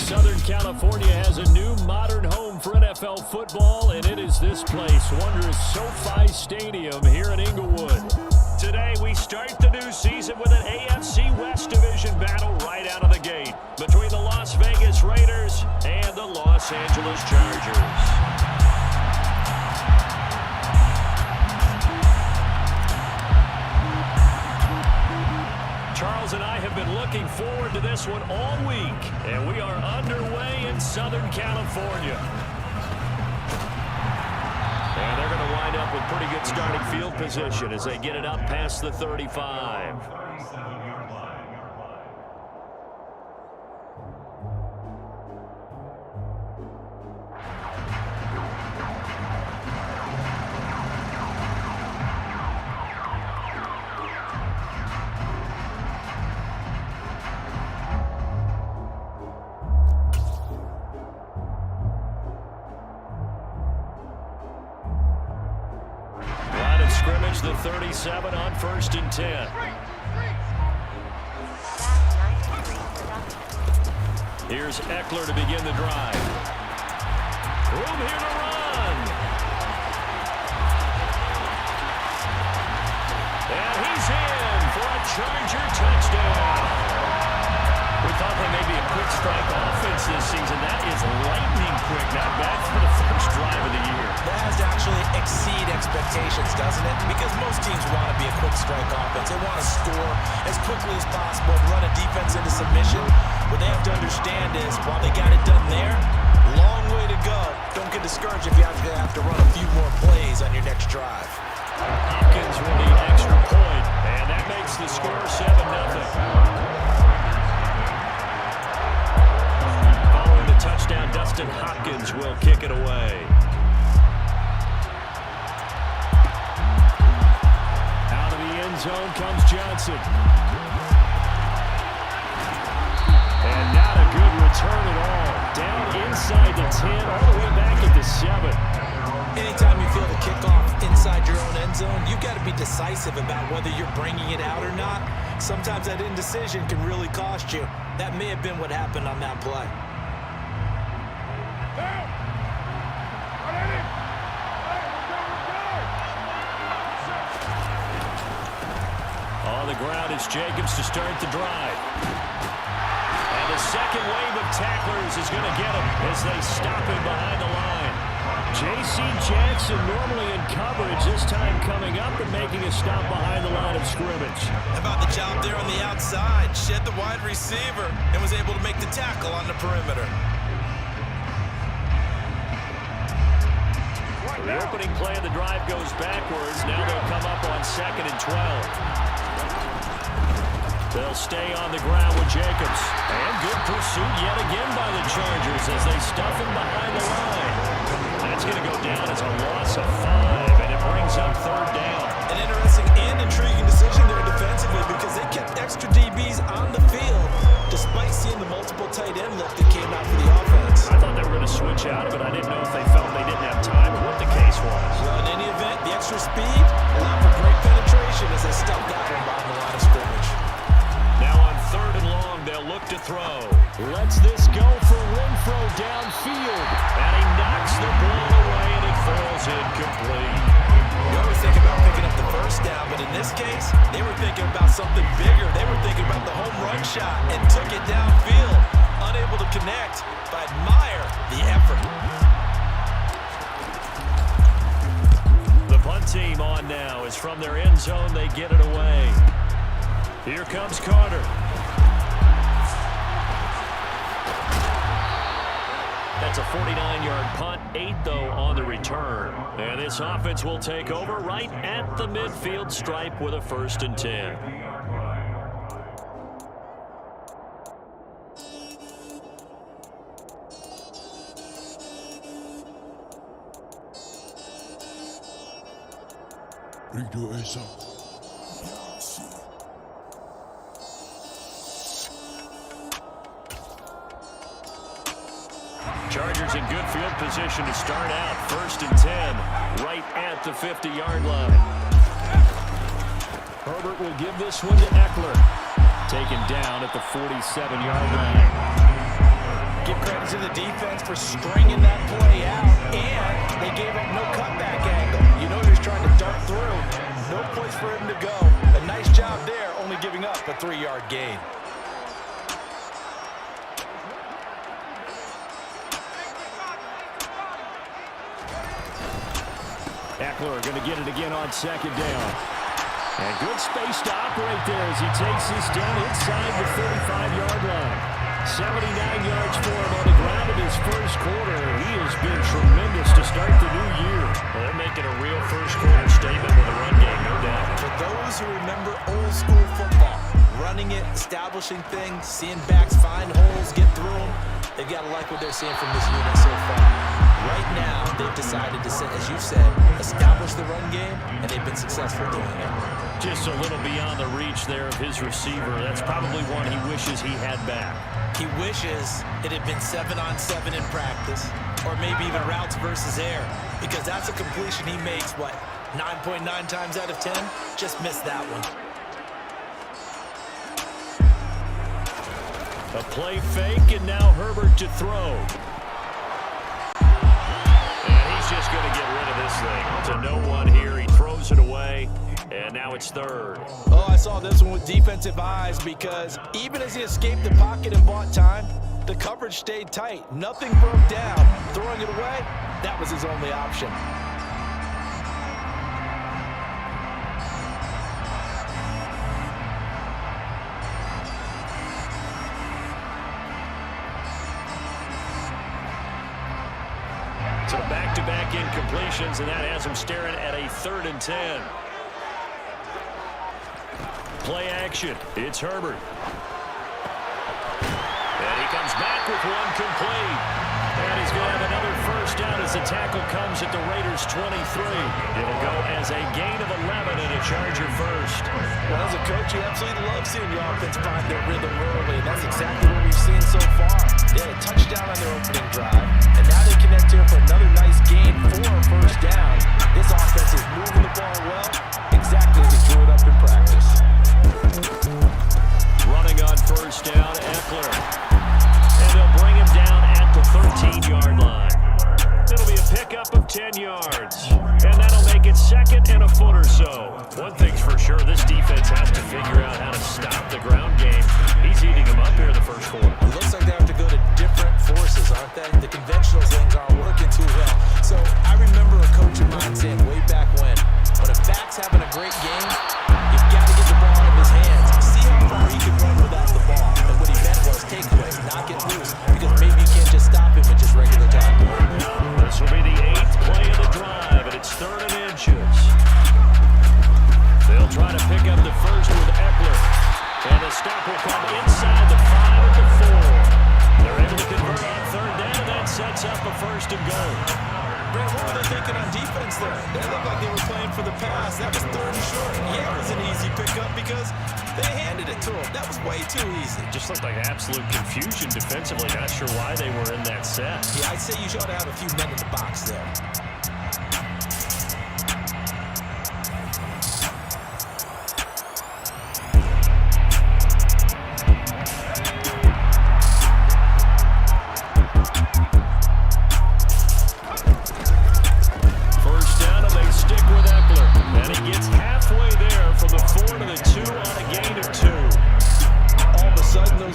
Southern California has a new modern home for NFL football, and it is this place, wondrous SoFi Stadium here in Inglewood. Today, we start the new season with an AFC West Division battle right out of the gate between the Las Vegas Raiders and the Los Angeles Chargers. Charles and I have been looking forward to this one all week, and we are underway in Southern California. And they're going to wind up with pretty good starting field position as they get it up past the 35. The 37 on 1st and 10. Here's Eckler to begin the drive. Room here to run. And he's in for a Charger touchdown. We thought they may be a quick strike offense this season. That is lightning quick. Not bad for the first drive of the year. That has to actually exceed expectations, doesn't it? Because most teams want to be a quick strike offense. They want to score as quickly as possible and run a defense into submission. What they have to understand is, while they got it done there, long way to go. Don't get discouraged if you have to run a few more plays on your next drive. Hopkins with the extra point, and that makes the score 7-0. Following the touchdown, Dustin Hopkins will kick it away. Out of the end zone comes Johnson. And not a good return at all. Down inside the 10, all the way back at the 7. Anytime you feel the kickoff inside your own end zone, you've got to be decisive about whether you're bringing it out or not. Sometimes that indecision can really cost you. That may have been what happened on that play. On the ground is Jacobs to start the drive. And the second wave of tacklers is going to get him as they stop him behind the line. J.C. Jackson normally in coverage, this time coming up and making a stop behind the line of scrimmage. How about the job there on the outside? Shed the wide receiver and was able to make the tackle on the perimeter. The opening play of the drive goes backwards. Now they'll come up on 2nd and 12. They'll stay on the ground with Jacobs. And good pursuit yet again by the Chargers as they stuff him behind the line. That's going to go down as a loss of 5, and it brings up 3rd down. An interesting and intriguing decision there defensively because they kept extra DBs on the field despite seeing the multiple tight end look that came out for the offense. I thought they were going to switch out, but I didn't know if they felt they didn't have time or what the case was. Well, in any event, the extra speed allowed for great penetration as they stuffed that one behind the line of scrimmage. Now on 3rd and long, they'll look to throw. Lets this go for Renfro downfield. And he knocks the ball away, and it falls incomplete. You always think about picking up the first down, but in this case, they were thinking about something bigger. They were thinking about the home run shot and took it downfield. Unable to connect, but admire the effort. The punt team on now is from their end zone. They get it away. Here comes Carter. That's a 49-yard punt, 8 though on the return. And this offense will take over right at the midfield stripe with a 1st and 10. Chargers in good field position to start out. 1st and 10, right at the 50-yard line. Herbert will give this one to Eckler. Taken down at the 47-yard line. Give credit to the defense for stringing that play out, and they gave up no cutback angle. You know he's trying to dart through. No place for him to go. A nice job there, only giving up a 3-yard gain. Eckler going to get it again on second down. And good space to operate there as he takes this down inside the 35-yard line. 79 yards for him on the ground in his first quarter. He has been tremendous to start the new year. Well, they're making a real first-quarter statement with a run game, no doubt. For those who remember old-school football, running it, establishing things, seeing backs find holes, get through them, they've got to like what they're seeing from this unit so far. Right now, they've decided to, as you said, establish the run game, and they've been successful doing it. Just a little beyond the reach there of his receiver. That's probably one he wishes he had back. He wishes it had been 7-on-7 in practice, or maybe even routes versus air, because that's a completion he makes, 9.9 times out of 10? Just missed that one. A play fake, and now Herbert to throw. And he's just going to get rid of this thing. To no one here, he throws it away. And now it's third. Oh, I saw this one with defensive eyes because even as he escaped the pocket and bought time, the coverage stayed tight. Nothing broke down. Throwing it away, that was his only option. So back-to-back incompletions, and that has him staring at a 3rd and 10. Play action. It's Herbert. And he comes back with one complete. And he's going to have another first down as the tackle comes at the Raiders' 23. It'll go as a gain of 11 and a Charger first. Well, as a coach, you absolutely love seeing your offense find their rhythm early, and that's exactly what we've seen so far. They had a touchdown on their opening drive, and now they connect here for another nice gain for a first down. This offense is moving the ball well, exactly as they drew it up in practice. Running on first down, Eckler. And they'll bring him down at the 13-yard line. It'll be a pickup of 10 yards. And that'll make it 2nd and a foot or so. One thing's for sure, this defense has to figure out how to stop the ground game. He's eating them up here in the first quarter. It looks like they have to go to different forces, aren't they? The conventional things aren't working too well. So I remember a coach of mine saying way back when a back's having a great game, you've got to get the ball out of his hands. See how far he can run without the ball. And what he meant was takeaways, not get loose, because maybe you can't just stop him with just regular tackle. This will be the 8th play of the drive, and it's 3rd and inches. They'll try to pick up the first with Eckler. And the stop will come inside the 5 at the 4. They're able to convert on 3rd down, and that sets up a 1st and goal. Brent, what were they thinking on defense there? They looked like they were playing for the pass. That was 3rd and short. Yeah, it was an easy pickup because they handed it to him. That was way too easy. Just looked like absolute confusion defensively. Not sure why they were in that set. Yeah, I'd say you ought to have a few men in the box there.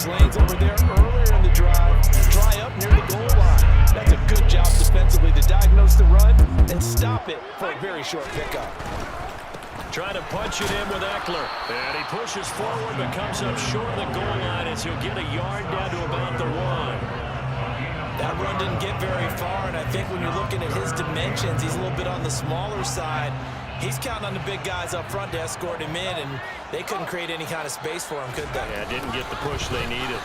Lanes over there earlier in the drive dry up near the goal line. That's a good job defensively to diagnose the run and stop it for a very short pickup. Trying to punch it in with Eckler. And he pushes forward but comes up short of the goal line as he'll get a yard down to about the 1. That run didn't get very far, and I think when you're looking at his dimensions, he's a little bit on the smaller side. He's counting on the big guys up front to escort him in, and they couldn't create any kind of space for him, could they? Yeah, didn't get the push they needed.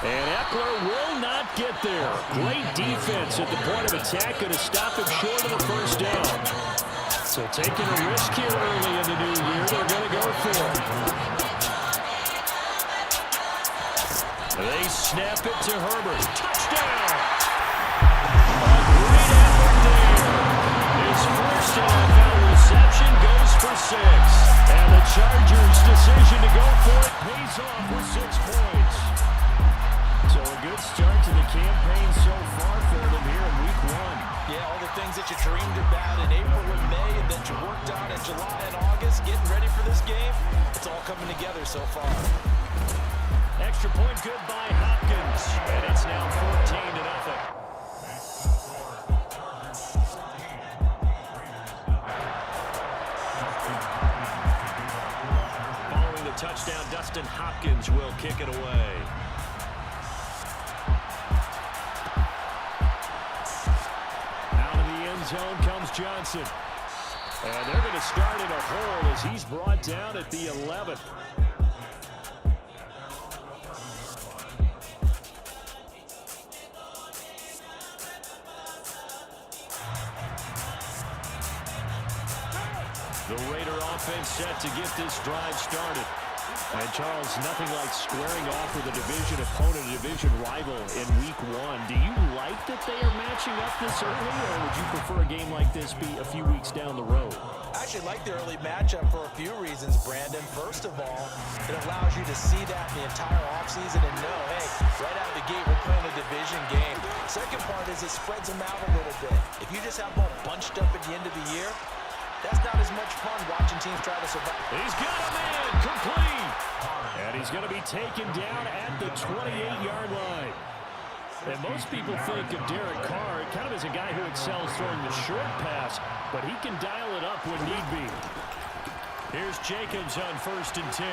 And Eckler will not get there. Great defense at the point of attack, going to stop him short of the first down. So taking a risk here early in the new year, they're going to go for it. They snap it to Herbert. Touchdown! A great effort there. His first NFL reception goes for 6. And the Chargers' decision to go for it pays off with 6 points. So a good good start to the campaign so far for them here in week 1. Yeah, all the things that you dreamed about in April and May and that you worked on in July and August, getting ready for this game, it's all coming together so far. Extra point good by Hopkins, and it's now 14-0. Following the touchdown, Dustin Hopkins will kick it away. Out of the end zone comes Johnson. And they're going to start in a hole as he's brought down at the 11th. The Raider offense set to get this drive started. And Charles, nothing like squaring off with a division opponent, a division rival in week 1. Do you like that they are matching up this early, or would you prefer a game like this be a few weeks down the road? I actually like the early matchup for a few reasons, Brandon. First of all, it allows you to see that the entire offseason and know, hey, right out of the gate, we're playing a division game. Second part is it spreads them out a little bit. If you just have them all bunched up at the end of the year, that's not as much fun watching teams try to survive. He's got a man, complete. And he's going to be taken down at the 28-yard line. And most people think of Derek Carr kind of as a guy who excels throwing the short pass, but he can dial it up when need be. Here's Jacobs on 1st and 10.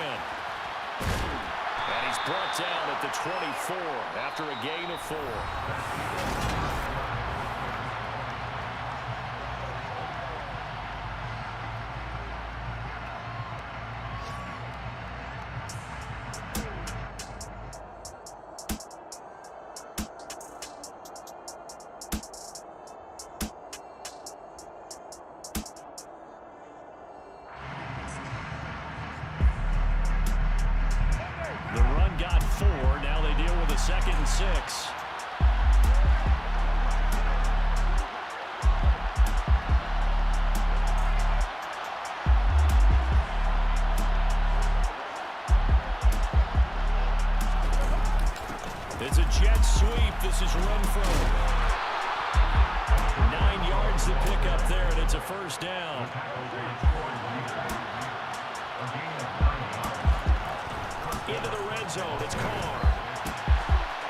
And he's brought down at the 24 after a gain of 4. The run got 4. Now they deal with a 2nd and 6. It's a jet sweep. This is run from 9 yards to pick up there, and it's a 1st down. Into the red zone, it's Carr.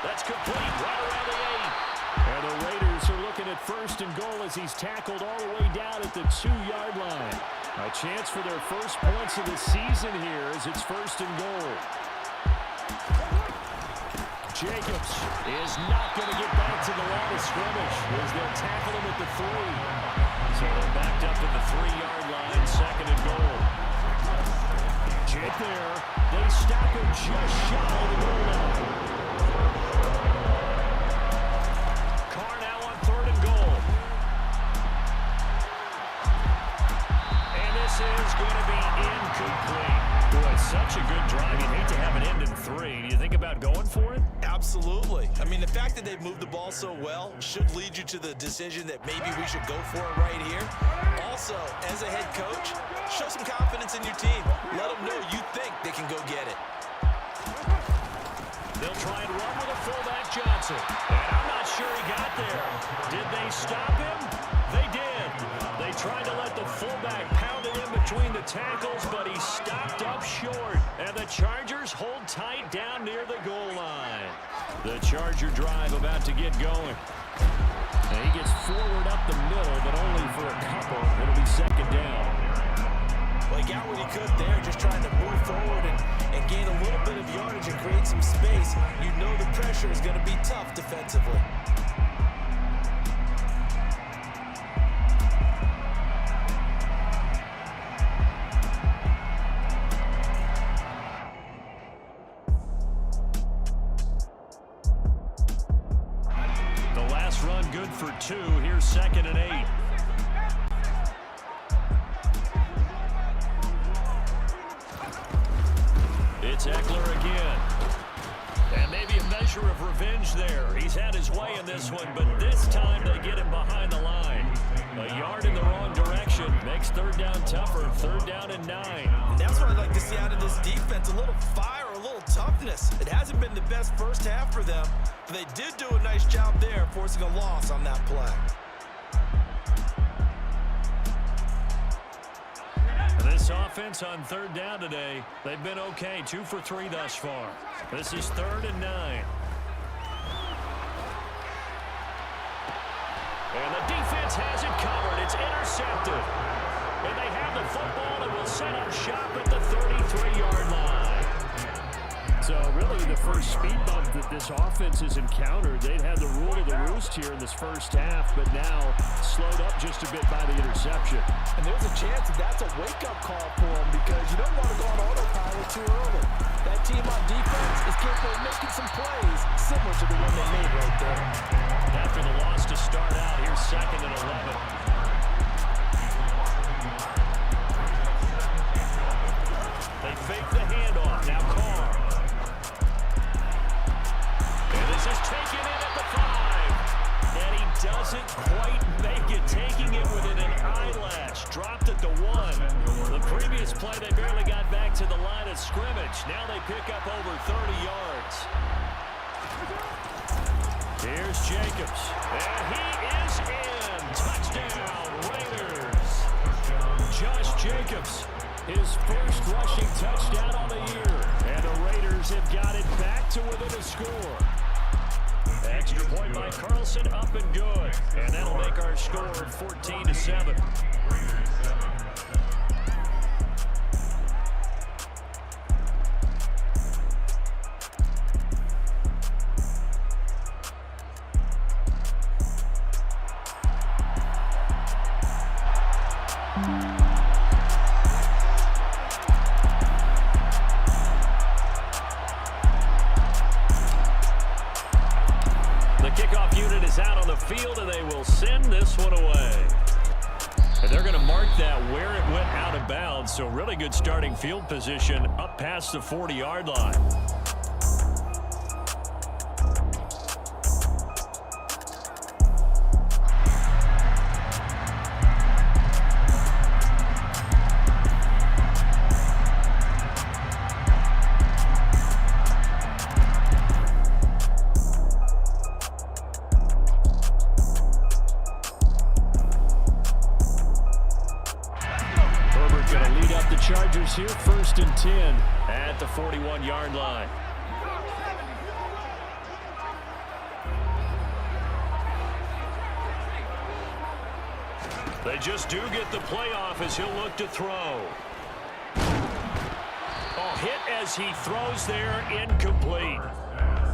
That's complete, right around the 8. And the Raiders are looking at 1st and goal as he's tackled all the way down at the 2-yard line. A chance for their first points of the season here as it's 1st and goal. Jacobs is not going to get back to the line of scrimmage as they'll tackle him at the 3. So they're backed up at the 3-yard line, 2nd and goal. Get there. They stop him just shy of the goal line. Carr now on 3rd and goal. And this is going to be incomplete. Boy, such a good drive. You'd hate to have it end in 3. Do you think about going for it? Absolutely. I mean, the fact that they've moved the ball so well should lead you to the decision that maybe we should go for it right here. Also, as a head coach, show some confidence in your team. Let them know you think they can go get it. They'll try and run with a fullback, Johnson. And I'm not sure he got there. Did they stop him? They did. They tried to let the fullback pound it in between the tackles, but he stopped up short. And the Chargers hold tight down near the goal line. The Charger drive about to get going. And he gets forward up the middle, but only for a couple. It'll be 2nd down. Well, he got what he could there, just trying to move forward and gain a little bit of yardage and create some space. You know the pressure is going to be tough defensively. The last run good for 2. Here's 2nd and 8. It's Eckler again. And maybe a measure pressure of revenge there. He's had his way in this one, but this time they get him behind the line. A yard in the wrong direction makes third down tougher. Third down and 9. And that's what I'd like to see out of this defense, a little fire, a little toughness. It hasn't been the best first half for them, but they did do a nice job there, forcing a loss on that play. This offense on third down today, they've been okay. 2 for 3 thus far. This is third and 9. And the defense has it covered. It's intercepted. And they have the football and will set up shop at the 33-yard line. So really the first speed bump that this offense has encountered, they'd had the rule of the roost here in this first half, but now slowed up just a bit by the interception. And there's a chance that that's a wake-up call for them because you don't want to go on autopilot too early. That team on defense is capable of making some plays similar to the one they made right there. After the loss to start out, here's second and 11. They fake the handoff. Now Carr. And this is taken in at the 5. And he doesn't quite make it, taking it within an eyelash. Dropped at the 1. The previous play, they barely got back to the line of scrimmage. Now they pick up over 30 yards. Here's Jacobs. And he is in. Touchdown, Raiders. Josh Jacobs, his first rushing touchdown on the year. And the Raiders have got it back to within a score. Extra point by Carlson, up and good. And that'll make our score 14-7. Out on the field, and they will send this one away. And they're going to mark that where it went out of bounds, so really good starting field position up past the 40-yard line. Chargers here, first and 10 at the 41-yard line. They just do get the playoff as he'll look to throw. Oh, hit as he throws there, incomplete.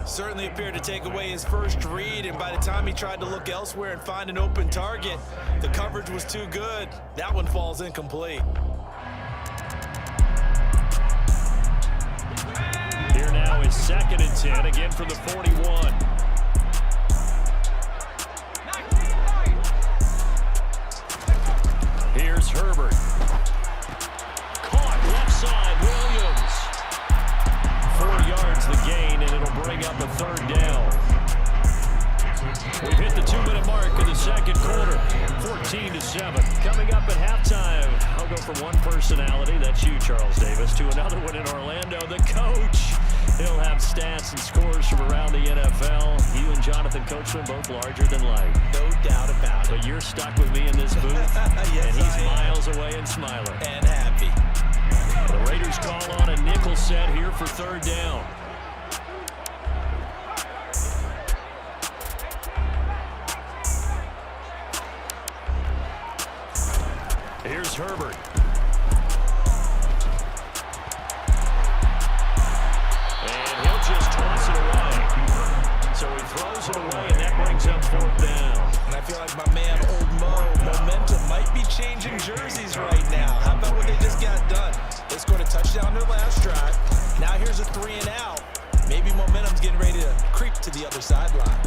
Certainly appeared to take away his first read, and by the time he tried to look elsewhere and find an open target, the coverage was too good. That one falls incomplete. Here now is second and 10, again from the 41. Here's Herbert. Caught left side, Williams. 4 yards the gain, and it'll bring up a third down. We've hit the 2-minute mark of the second quarter, 14-7. Coming up at halftime, I'll go from one personality, that's you, Charles Davis, to another one in Orlando, the coach. He'll have stats and scores from around the NFL. You and Jonathan Coachman both larger than life. No doubt about it. But you're stuck with me in this booth, yes, and he's miles away and smiling. And happy. The Raiders call on a nickel set here for third down. Here's Herbert. And he'll just toss it away. So he throws it away, and that brings up fourth down. And I feel like my man, Old Mo, momentum might be changing jerseys right now. How about what they just got done? They scored a touchdown their last drive. Now here's a 3 and out. Maybe momentum's getting ready to creep to the other sideline.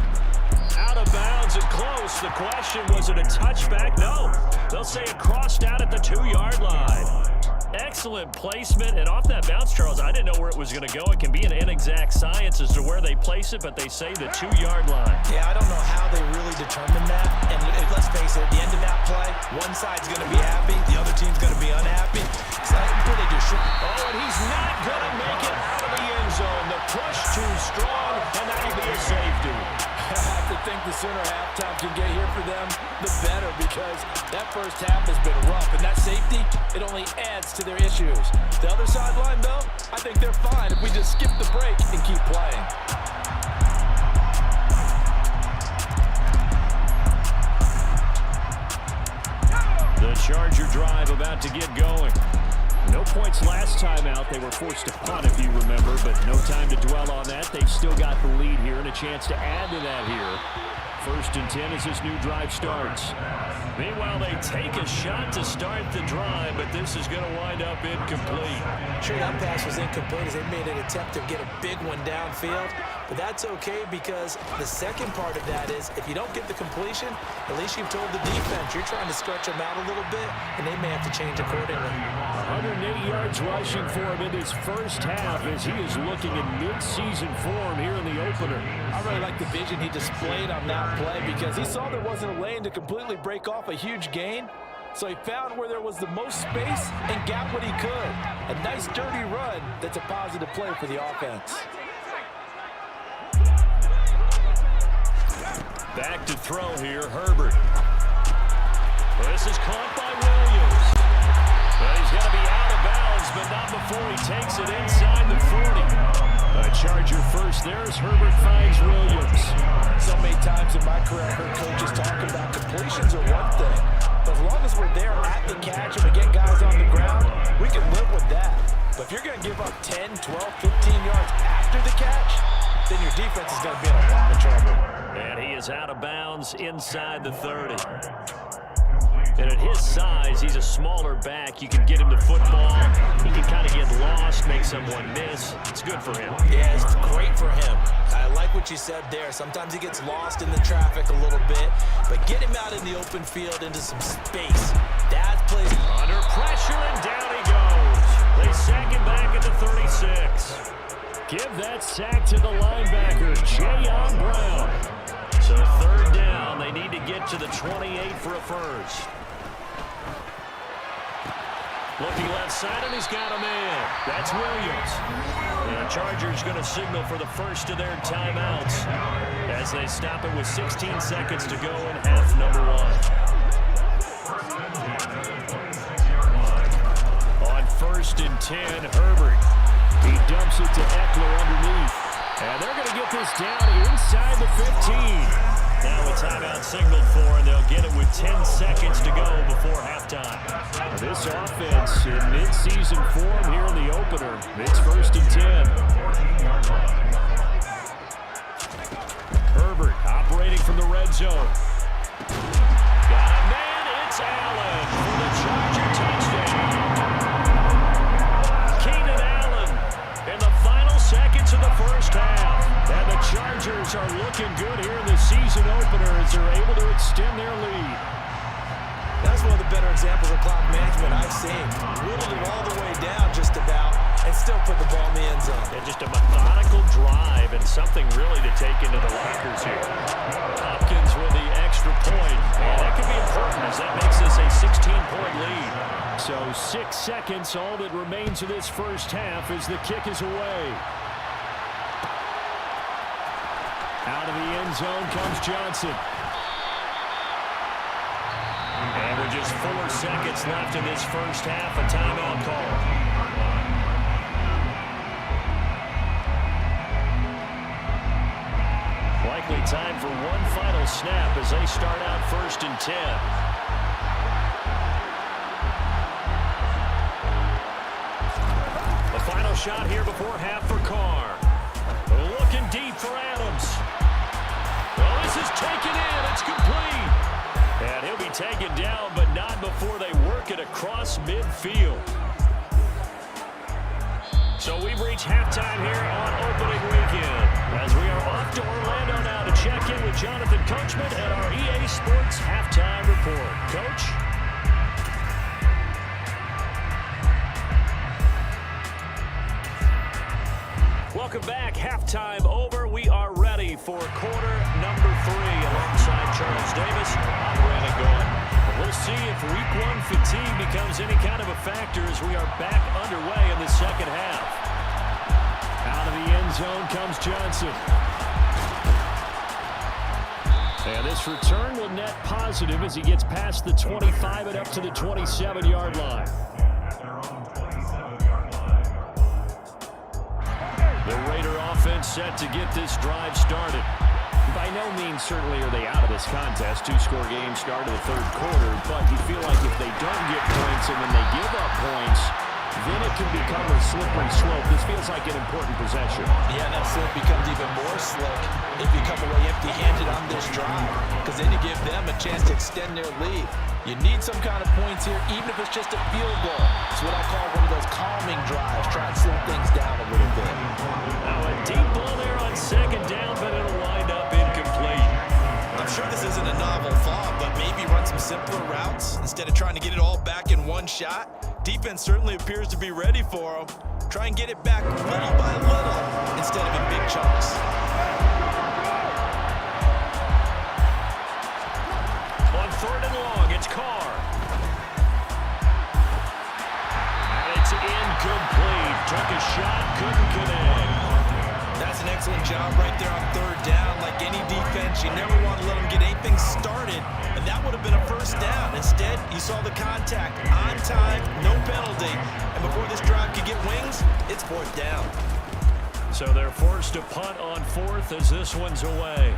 Out of bounds and close. The question, was it a touchback? No. They'll say it crossed out at the 2-yard line. Excellent placement, and off that bounce, Charles, I didn't know where it was going to go. It can be an inexact science as to where they place it, but they say the 2-yard line. Yeah, I don't know how they really determine that. And let's face it, at the end of that play, one side's going to be happy, the other team's going to be unhappy. So what they do, and he's not going to make it out of the end zone. The push too strong, and that'll be a safety. I have to think the sooner halftime can get here for them, the better, because that first half has been rough, and that safety, it only adds to their issues. The other sideline, though, I think they're fine if we just skip the break and keep playing. The Charger drive about to get going. No points last time out. They were forced to punt, if you remember, but no time to dwell on that. They've still got the lead here and a chance to add to that here. 1st and 10 as this new drive starts. Meanwhile, they take a shot to start the drive, but this is going to wind up incomplete. Sure, that pass was incomplete as they made an attempt to get a big one downfield, but that's okay because the second part of that is if you don't get the completion, at least you've told the defense you're trying to stretch them out a little bit, and they may have to change accordingly. 108 yards rushing for him in his first half as he is looking in mid-season form here in the opener. I really like the vision he displayed on that play because he saw there wasn't a lane to completely break off a huge gain. So he found where there was the most space and got what he could. A nice dirty run that's a positive play for the offense. Back to throw here, Herbert. This is caught by Williams. But he's going to be out of bounds, but not before he takes it inside the 40. A Charger first there as Herbert finds Williams. So many times in my career, I've heard coaches talk about completions are one thing. But as long as we're there at the catch and we get guys on the ground, we can live with that. But if you're going to give up 10, 12, 15 yards after the catch, then your defense is going to be in a lot of trouble. And he is out of bounds inside the 30. And at his size, he's a smaller back. You can get him the football. He can kind of get lost, make someone miss. It's good for him. Yeah, it's great for him. I like what you said there. Sometimes he gets lost in the traffic a little bit, but get him out in the open field into some space. That plays under pressure, and down he goes. They sack him back at the 36. Give that sack to the linebacker, Jayon Brown. So 3rd down, they need to get to the 28 for a first. Looking left side, and he's got him in. That's Williams. The Chargers going to signal for the first of their timeouts as they stop it with 16 seconds to go in half number 1. On 1st and 10, Herbert. He dumps it to Eckler underneath. And they're going to get this down inside the 15. Now a timeout signaled for, and they'll get it with 10 seconds to go before halftime. This offense in mid-season form here in the opener. It's 1st and 10. Herbert operating from the red zone. Got a man, it's Allen for the Charger touchdown. Keenan Allen in the final seconds of the first half. And the Chargers are looking good here in the season opener as they're able to extend their lead. That's one of the better examples of clock management I've seen. Whittled it all the way down just about and still put the ball in the end zone. And just a methodical drive and something really to take into the lockers here. Hopkins with the extra point. And that could be important as that makes this a 16-point lead. So 6 seconds, all that remains of this first half as the kick is away. Out of the end zone comes Johnson. And with just 4 seconds left in this first half, a timeout call. Likely time for one final snap as they start out 1st and 10. The final shot here before half for Carr. Looking deep for Adams. Well, this is taken in. It's complete. And he'll be taken down, but not before they work it across midfield. So we've reached halftime here on opening weekend. As we are off to Orlando now to check in with Jonathan Coachman at our EA Sports Halftime Report. Coach? Welcome back. Halftime over. We are ready for quarter number 3 alongside Charles Davis. I'm Brandon Gould. We'll see if week 1 fatigue becomes any kind of a factor as we are back underway in the second half. Out of the end zone comes Johnson. And this return will net positive as he gets past the 25 and up to the 27-yard line. The Raider offense set to get this drive started. By no means certainly are they out of this contest. 2-score game start of the third quarter, but you feel like if they don't get points and then they give up points, then it can become a slippery slope. This feels like an important possession. Yeah, that slope becomes even more slick if you come away empty-handed on this drive, because then you give them a chance to extend their lead. You need some kind of points here, even if it's just a field goal. It's what I call one of those calming drives. Try and slow things down a little bit. Now a deep ball there on second down, but it'll wind up incomplete. I'm sure this isn't a novel thought, but maybe run some simpler routes instead of trying to get it all back in one shot. Defense certainly appears to be ready for them. Try and get it back little by little instead of in big chunks. On third and long, it's Carr. And it's incomplete. Took a shot, couldn't connect. That's an excellent job right there on third down. Like any defense, you never want to let them get anything started, and that would have been a first down. Instead, you saw the contact on time, no penalty, and before this drive could get wings, it's fourth down. So they're forced to punt on fourth as this one's away.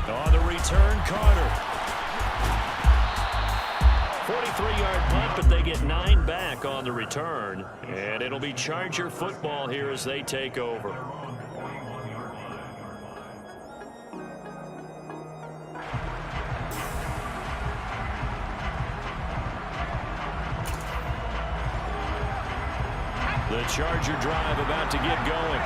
On the return, Carter. 43-yard punt, but they get 9 back on the return. And it'll be Charger football here as they take over. The Charger drive about to get going.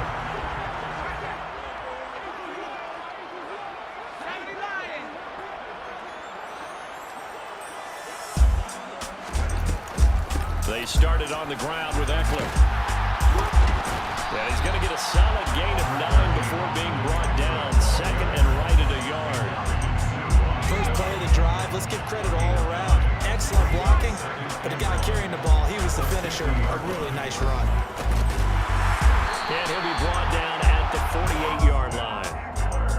They started on the ground with Eckler. And he's going to get a solid gain of 9 before being brought down. Second and right at a yard. First play of the drive, let's give credit all around. Excellent blocking, but the guy carrying the ball, he was the finisher. A really nice run. And he'll be brought down at the 48-yard line.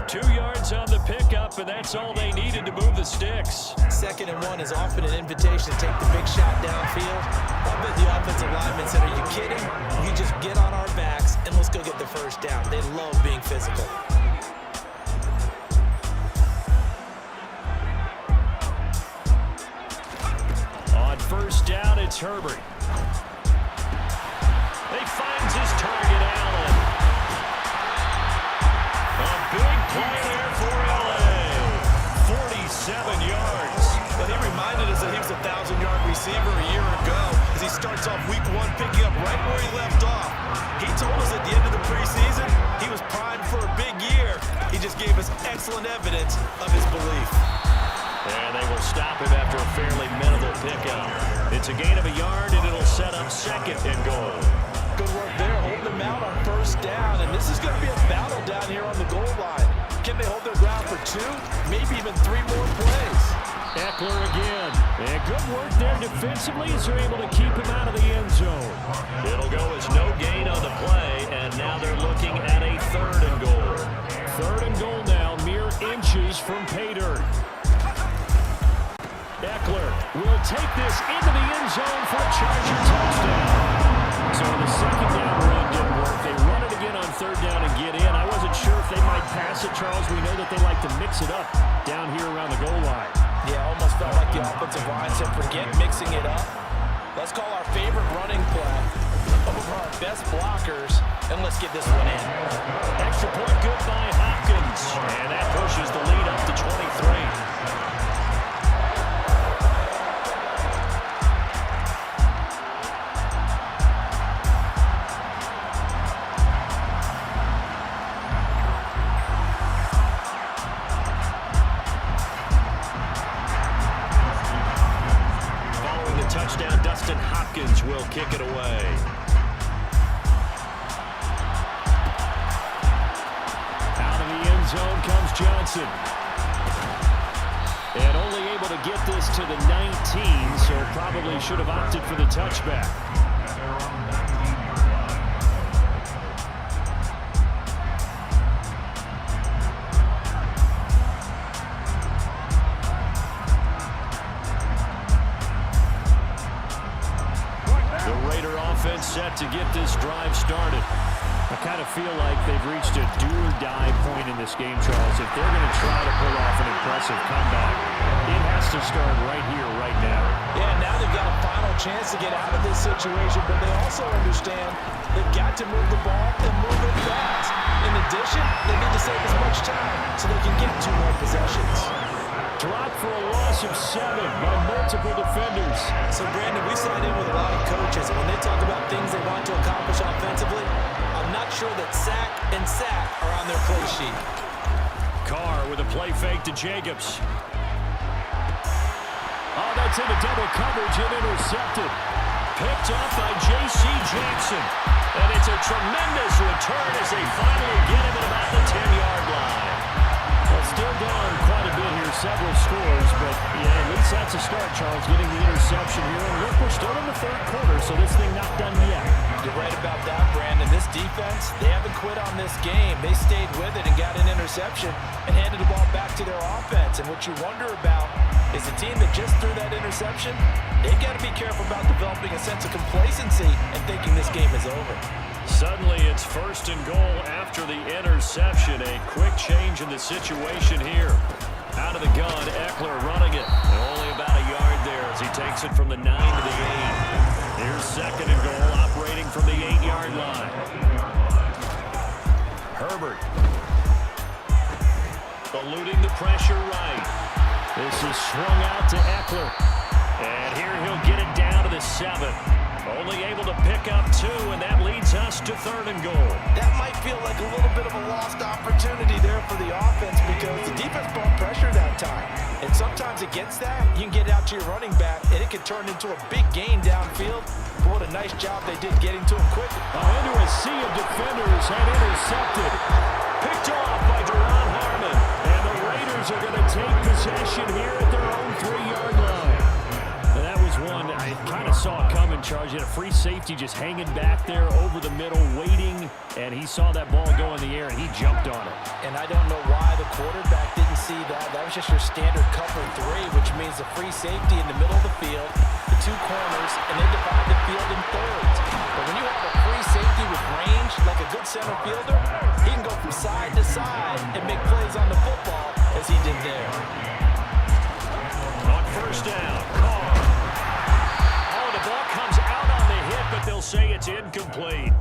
2 yards on the pickup, and that's all they needed to move the sticks. Second and 1 is often an invitation to take the big shot downfield. I bet the offensive linemen said, are you kidding? We just get on our backs and let's go get the first down. They love being physical. On first down, it's Herbert. He finds his target, Allen. A big play there for LA. 47 yards. But he reminded us that he was a 1,000-yard receiver a year ago as he starts off week 1 picking up right where he left off. He told us at the end of the preseason he was primed for a big year. He just gave us excellent evidence of his belief. And they will stop him after a fairly minimal pickup. It's a gain of a yard, and it'll set up second and goal. Good work there, holding them out on first down, and this is going to be a battle down here on the goal line. Can they hold their ground for 2, maybe even 3 more plays? Eckler again. And good work there defensively as they're able to keep him out of the end zone. It'll go as no gain on the play, and now they're looking at a third and goal. Third and goal now, mere inches from pay dirt. Eckler will take this into the end zone for a Charger touchdown. So the second down run didn't work. They run it again on third down and get in. I wasn't sure if they might pass it, Charles. We know that they like to mix it up down here around the goal line. Yeah, almost felt like the offensive line said, forget mixing it up. Let's call our favorite running play over our best blockers, and let's get this one in. Extra point good by Hopkins. And that pushes the lead up to 23. Hopkins will kick it away. Johnson. And only able to get this to the 19, so probably should have opted for the touchback. The Raider offense set to get this drive started. I kind of feel like they've reached a do-or-die point in this game, Charles. If they're going to try to pull off an impressive comeback, it has to start right here, right now. Yeah, now they've got a final chance to get out of this situation, but they also understand they've got to move the ball and move it fast. In addition, they need to save as much time so they can get 2 more possessions. Dropped for a loss of 7 by multiple defenders. So, Brandon, we sat in with a lot of coaches, and when they talk about things they want to accomplish offensively, I'm not sure that sack and sack are on their play sheet. Carr with a play fake to Jacobs. Oh, that's into double coverage and intercepted. Picked up by J.C. Jackson. And it's a tremendous return as they finally get him at about the 10-yard line. Well, still down quite a bit here, several scores, but yeah, at least that's a start, Charles, getting the interception here. And look, we're still in the 3rd quarter, so this thing not done yet. You're right about that, Brandon. This defense, they haven't quit on this game. They stayed with it and got an interception and handed the ball back to their offense. And what you wonder about is the team that just threw that interception, they've got to be careful about developing a sense of complacency and thinking this game is over. Suddenly, it's 1st and goal after the interception. A quick change in the situation here. Out of the gun, Eckler running it. Only about a yard there as he takes it from the 9 to the 8. Here's 2nd and goal, operating from the 8-yard line. Herbert. Eluding the pressure right. This is swung out to Eckler. And here he'll get it down to the 7. Only able to pick up 2, and that leads us to 3rd and goal. That might feel like a little bit of a lost opportunity there for the offense because the defense brought pressure that time. And sometimes against that, you can get out to your running back, and it can turn into a big gain downfield. But what a nice job they did getting to him quickly. Into a sea of defenders and intercepted. Picked off by Duron Harmon. And the Raiders are going to take possession here at their own 3-yard line. And that was one I kind of saw coming, Charles. You had a free safety just hanging back there over the middle, waiting, and he saw that ball go in the air, and he jumped on it. And I don't know why the quarterback didn't see that. That was just your standard cover 3, which means the free safety in the middle of the field, the 2 corners, and they divide the field in thirds. But when you have a free safety with range, like a good center fielder, he can go from side to side and make plays on the football as he did there. On 1st down, Carr. Oh, the ball comes out on the hit, but they'll say it's incomplete.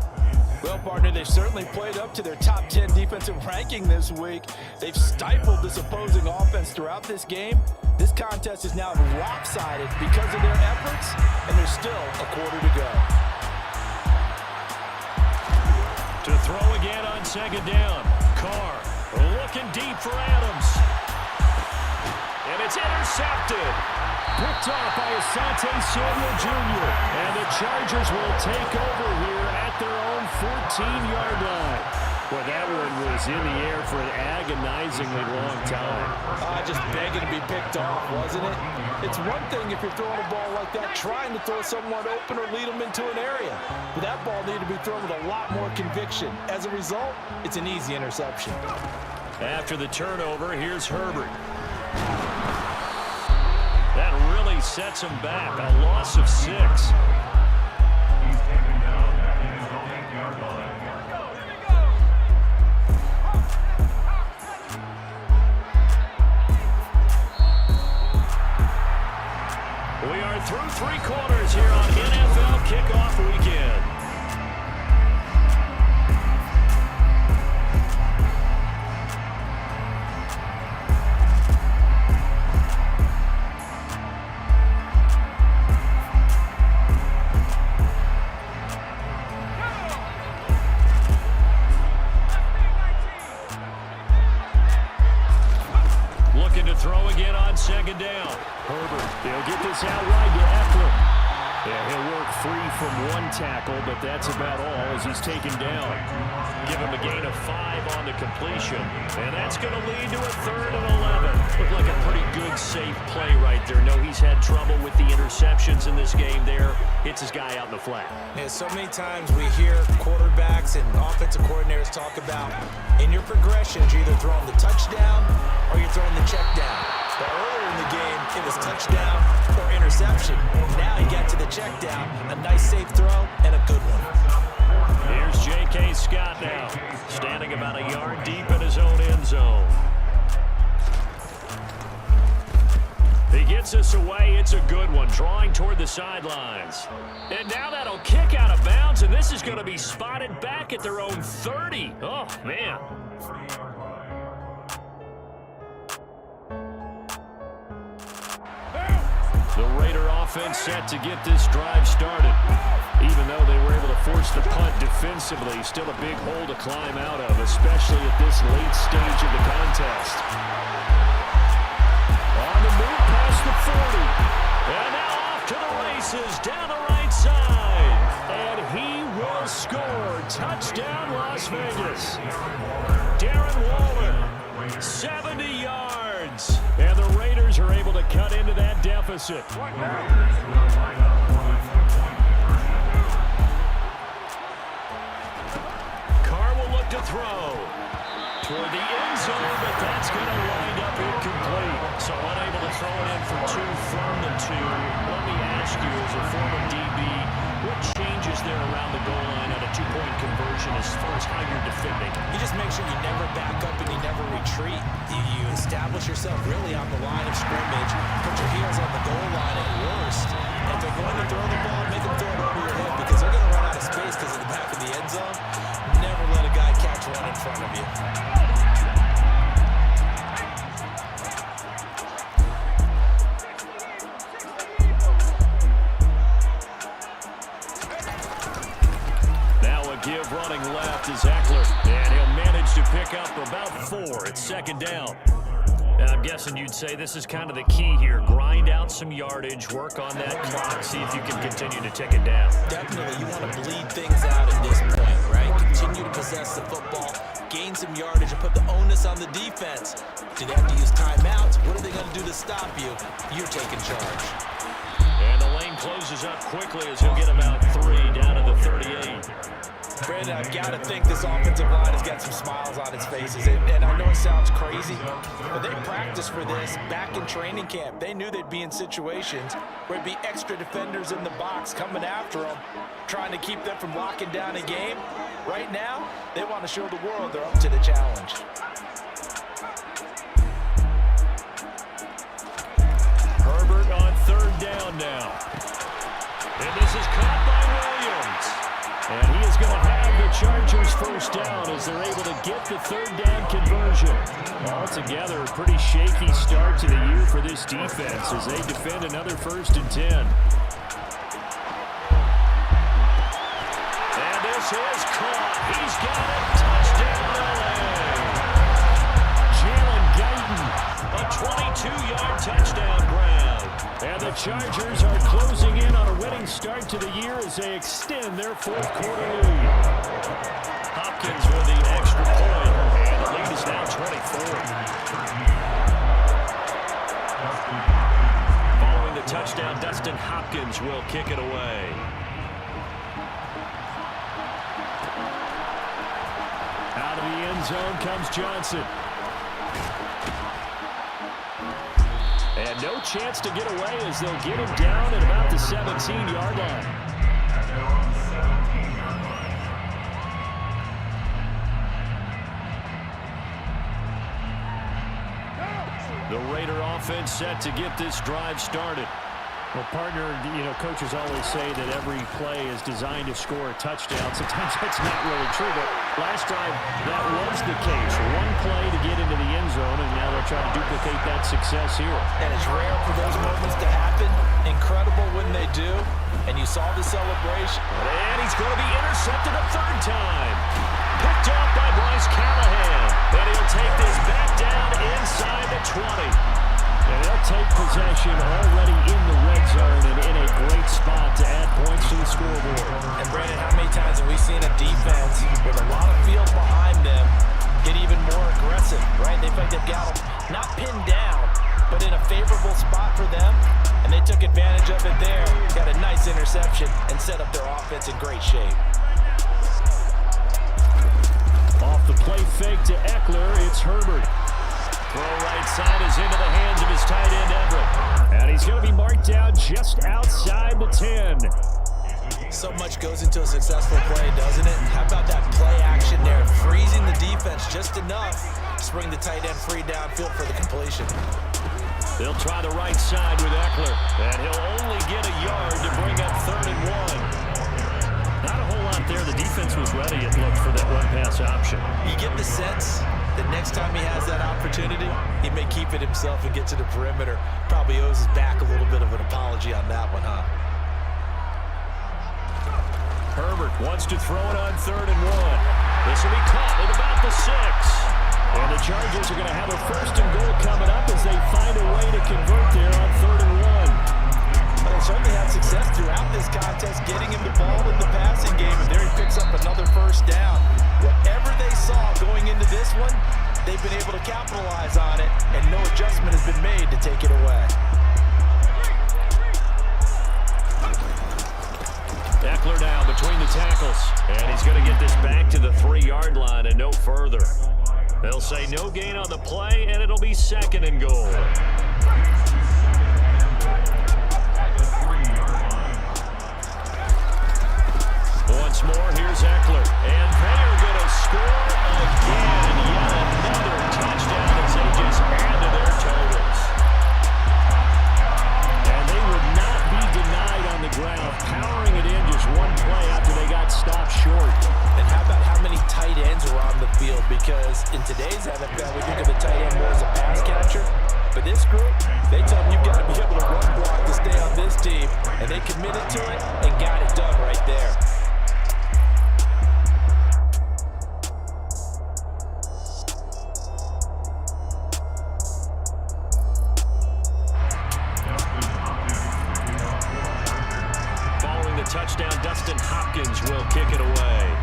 Well, partner, they've certainly played up to their top 10 defensive ranking this week. They've stifled this opposing offense throughout this game. This contest is now lopsided because of their efforts, and there's still a quarter to go. To throw again on 2nd down. Carr looking deep for Adams. And it's intercepted. Picked off by Asante Samuel Jr. And the Chargers will take over here at their own 14-yard line. Well, that one was in the air for an agonizingly long time. Just begging to be picked off, wasn't it? It's one thing if you're throwing a ball like that, trying to throw someone open or lead them into an area. But that ball needed to be thrown with a lot more conviction. As a result, it's an easy interception. After the turnover, here's Herbert. That really sets him back. A loss of 6. We are through 3 quarters here on NFL Kickoff Weekend. Looking to throw again on 2nd down. Herbert, they'll get this out wide to Eckler. Yeah, he'll work free from 1 tackle, but that's about all as he's taken down. give him a gain of 5 on the completion. And that's going to lead to a 3rd and 11. Looked like a pretty good, safe play right there. No, he's had trouble with the interceptions in this game there. Hits his guy out in the flat. Yeah, so many times we hear quarterbacks and offensive coordinators talk about in your progressions, you're either throwing the touchdown or you're throwing the check down. But earlier in the game, it was touchdown or interception. Now he got to the check down, a nice safe throw and a good one. Here's J.K. Scott now, standing about a yard deep in his own end zone. He gets us away. It's a good one, drawing toward the sidelines. And now that'll kick out of bounds, and this is going to be spotted back at their own 30. Oh, man. The Raider offense set to get this drive started. Even though they were able to force the punt defensively, still a big hole to climb out of, especially at this late stage of the contest. On the move past the 40. And now off to the races down the right side. And he will score. Touchdown, Las Vegas. Darren Waller, 70 yards. And the Raiders are able to cut into that deficit. Carr will look to throw toward the end zone, but that's going to wind up incomplete. So unable to throw it in for 2 from the 2. Let me ask you, as a former DB, what changes there around the goal line on a 2-point conversion as far as how you're defending? You just make sure you never back up and you never retreat. You establish yourself really on the line of scrimmage, put your heels on the goal line at worst. If they're going to throw the ball, make them throw it over your head because they're going to run out of space because of the back of the end zone. Never let a guy catch one in front of you. Give running left is Eckler, and he'll manage to pick up about 4. It's 2nd down. I'm guessing you'd say this is kind of the key here. Grind out some yardage, work on that clock, see if you can continue to tick it down. Definitely, you want to bleed things out at this point, right? Continue to possess the football, gain some yardage, and put the onus on the defense. Do they have to use timeouts? What are they going to do to stop you? You're taking charge. And the lane closes up quickly as he'll get about 3 down to the 38. Brandon, I've got to think this offensive line has got some smiles on its faces. And I know it sounds crazy, but they practiced for this back in training camp. They knew they'd be in situations where there'd be extra defenders in the box coming after them, trying to keep them from locking down a game. Right now, they want to show the world they're up to the challenge. Herbert on 3rd down now. And this is caught by Williams. And he is going to have the Chargers 1st down as they're able to get the 3rd down conversion. Altogether, a pretty shaky start to the year for this defense as they defend another 1st and 10. And this is caught. He's got it. Touchdown, LA. Jalen Guyton, a 22-yard touchdown grab. And the Chargers are closing in on a winning start to the year as they extend their 4th quarter lead. Hopkins with the extra point, and the lead is now 24. Following the touchdown, Dustin Hopkins will kick it away. Out of the end zone comes Johnson. And no chance to get away as they'll get him down at about the 17-yard line. The Raider offense set to get this drive started. Well, partner, coaches always say that every play is designed to score a touchdown. Sometimes that's not really true, but last drive, that was the case. One play to get into the end zone, and now they'll try to duplicate that success here. And it's rare for those moments to happen. Incredible when they do. And you saw the celebration. And he's going to be intercepted a 3rd time. Picked off by Bryce Callahan. And he'll take this back down inside the 20. And they'll take possession already in the red zone and in a great spot to add points to the score. scoreboard. And Brandon, how many times have we seen a defense with a lot of field behind them get even more aggressive, right? They feel like they've got them not pinned down, but in a favorable spot for them, and they took advantage of it there, got a nice interception, and set up their offense in great shape. Off the play fake to Eckler, it's Herbert. Throw right side is into the hands of his tight end, Everett. And he's going to be marked down just outside the 10. So much goes into a successful play, doesn't it? How about that play action there, freezing the defense just enough to bring the tight end free downfield for the completion. They'll try the right side with Eckler, and he'll only get a yard to bring up 3rd and 1. Not a whole lot there. The defense was ready, it looked, for that run-pass option. You get the sense that next time he has that opportunity, he may keep it himself and get to the perimeter. Probably owes his back a little bit of an apology on that one, huh? Herbert wants to throw it on 3rd and 1. This will be caught at about the 6. And the Chargers are going to have a 1st and goal coming up as they find a way to convert there on 3rd and 1. Well, they certainly had success throughout this contest, getting him the ball in the passing game, and there he picks up another 1st down. Whatever they saw going into this one, they've been able to capitalize on it, and no adjustment has been made to take it away. Eckler now between the tackles, and he's going to get this back to the 3-yard line and no further. They'll say no gain on the play, and it'll be 2nd and goal. Once more, here's Eckler, and they are going to score again. Yet another touchdown as they just add to their totals. And they would not be denied on the ground, powering it in just one play after they got stopped short. And how about how many tight ends are on the field? Because in today's NFL, we think of the tight end more as a pass catcher. For this group, they tell them you've got to be able to run block to stay on this team. And they committed to it and got it done right there. Following the touchdown, Dustin Hopkins will kick it away.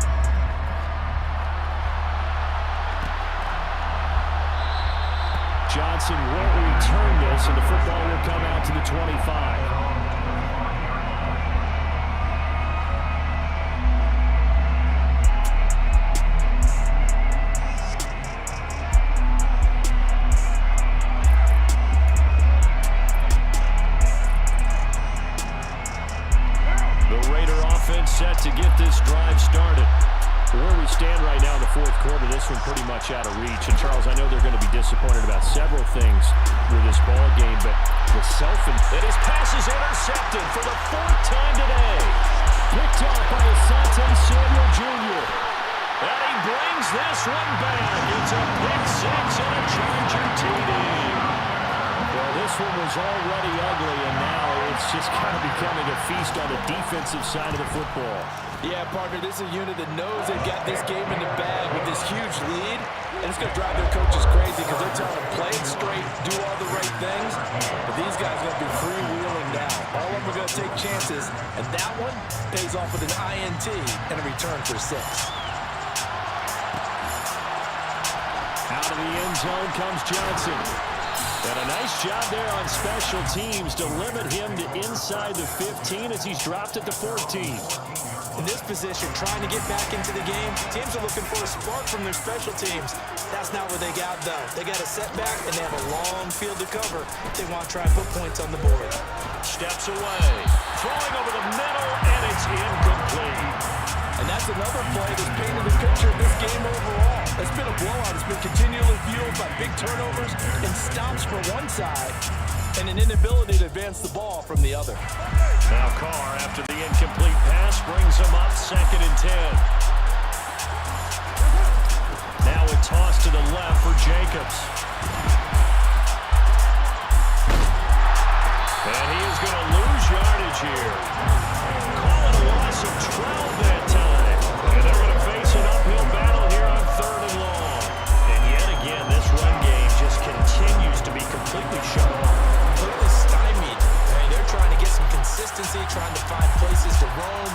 Johnson won't return this, and the football will come out to the 25. The Raider offense set to get this drive started. Where we stand right now in the 4th quarter, this one pretty much out of reach. And, Charles, I know they're going to be disappointed about several things with this ball game, but the and his pass is intercepted for the 4th time today. Picked off by Asante Samuel Jr. And he brings this one back. It's a pick 6 and a Charger TD. Well, this one was already ugly, and now it's just kind of becoming a feast on the defensive side of the football. Yeah, partner, this is a unit that knows they've got this game in the bag with this huge lead, and it's going to drive their coaches crazy because they're telling them play it straight, do all the right things, but these guys are going to be freewheeling now. All of them are going to take chances, and that one pays off with an INT and a return for 6. Out of the end zone comes Johnson. And a nice job there on special teams to limit him to inside the 15 as he's dropped it to 14. In this position, trying to get back into the game, teams are looking for a spark from their special teams. That's not what they got, though. They got a setback, and they have a long field to cover. They want to try and put points on the board. Steps away, throwing over the middle, and it's incomplete. And that's another play that's painted the picture of this game overall. It's been a blowout. It's been continually fueled by big turnovers and stops for one side and an inability to advance the ball from the other. Now Carr, after the incomplete pass, brings him up 2nd and 10. Now a toss to the left for Jacobs. And he is going to lose yardage here. Call it a loss of 12 that time. And they're going to face an uphill battle here on 3rd and long. And yet again, this run game just continues to be completely shut off. Completely stymied. They're trying to get some consistency, trying to find places to roam.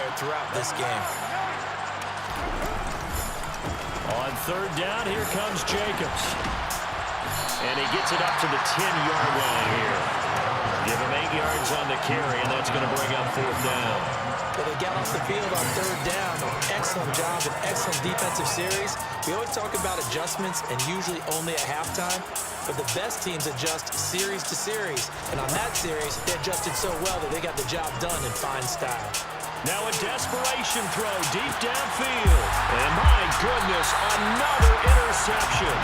there throughout this game. On third down, here comes Jacobs. And he gets it up to the 10-yard line here. Give him 8 yards on the carry, and that's going to bring up fourth down. But they got off the field on third down. Excellent job, an excellent defensive series. We always talk about adjustments and usually only at halftime, but the best teams adjust series to series. And on that series, they adjusted so well that they got the job done in fine style. Now a desperation throw deep downfield. And my goodness, another interception.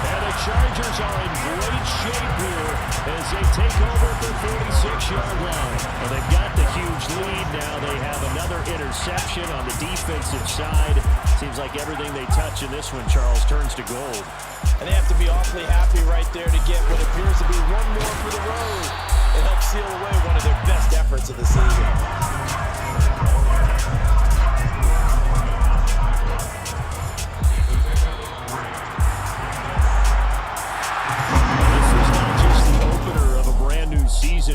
And the Chargers are in great shape here as they take over at the 46-yard line. And they've got the huge lead now. They have another interception on the defensive side. Seems like everything they touch in this one, Charles, turns to gold. And they have to be awfully happy right there to get what appears to be one more for the road. It helps seal away one of their best efforts of the season.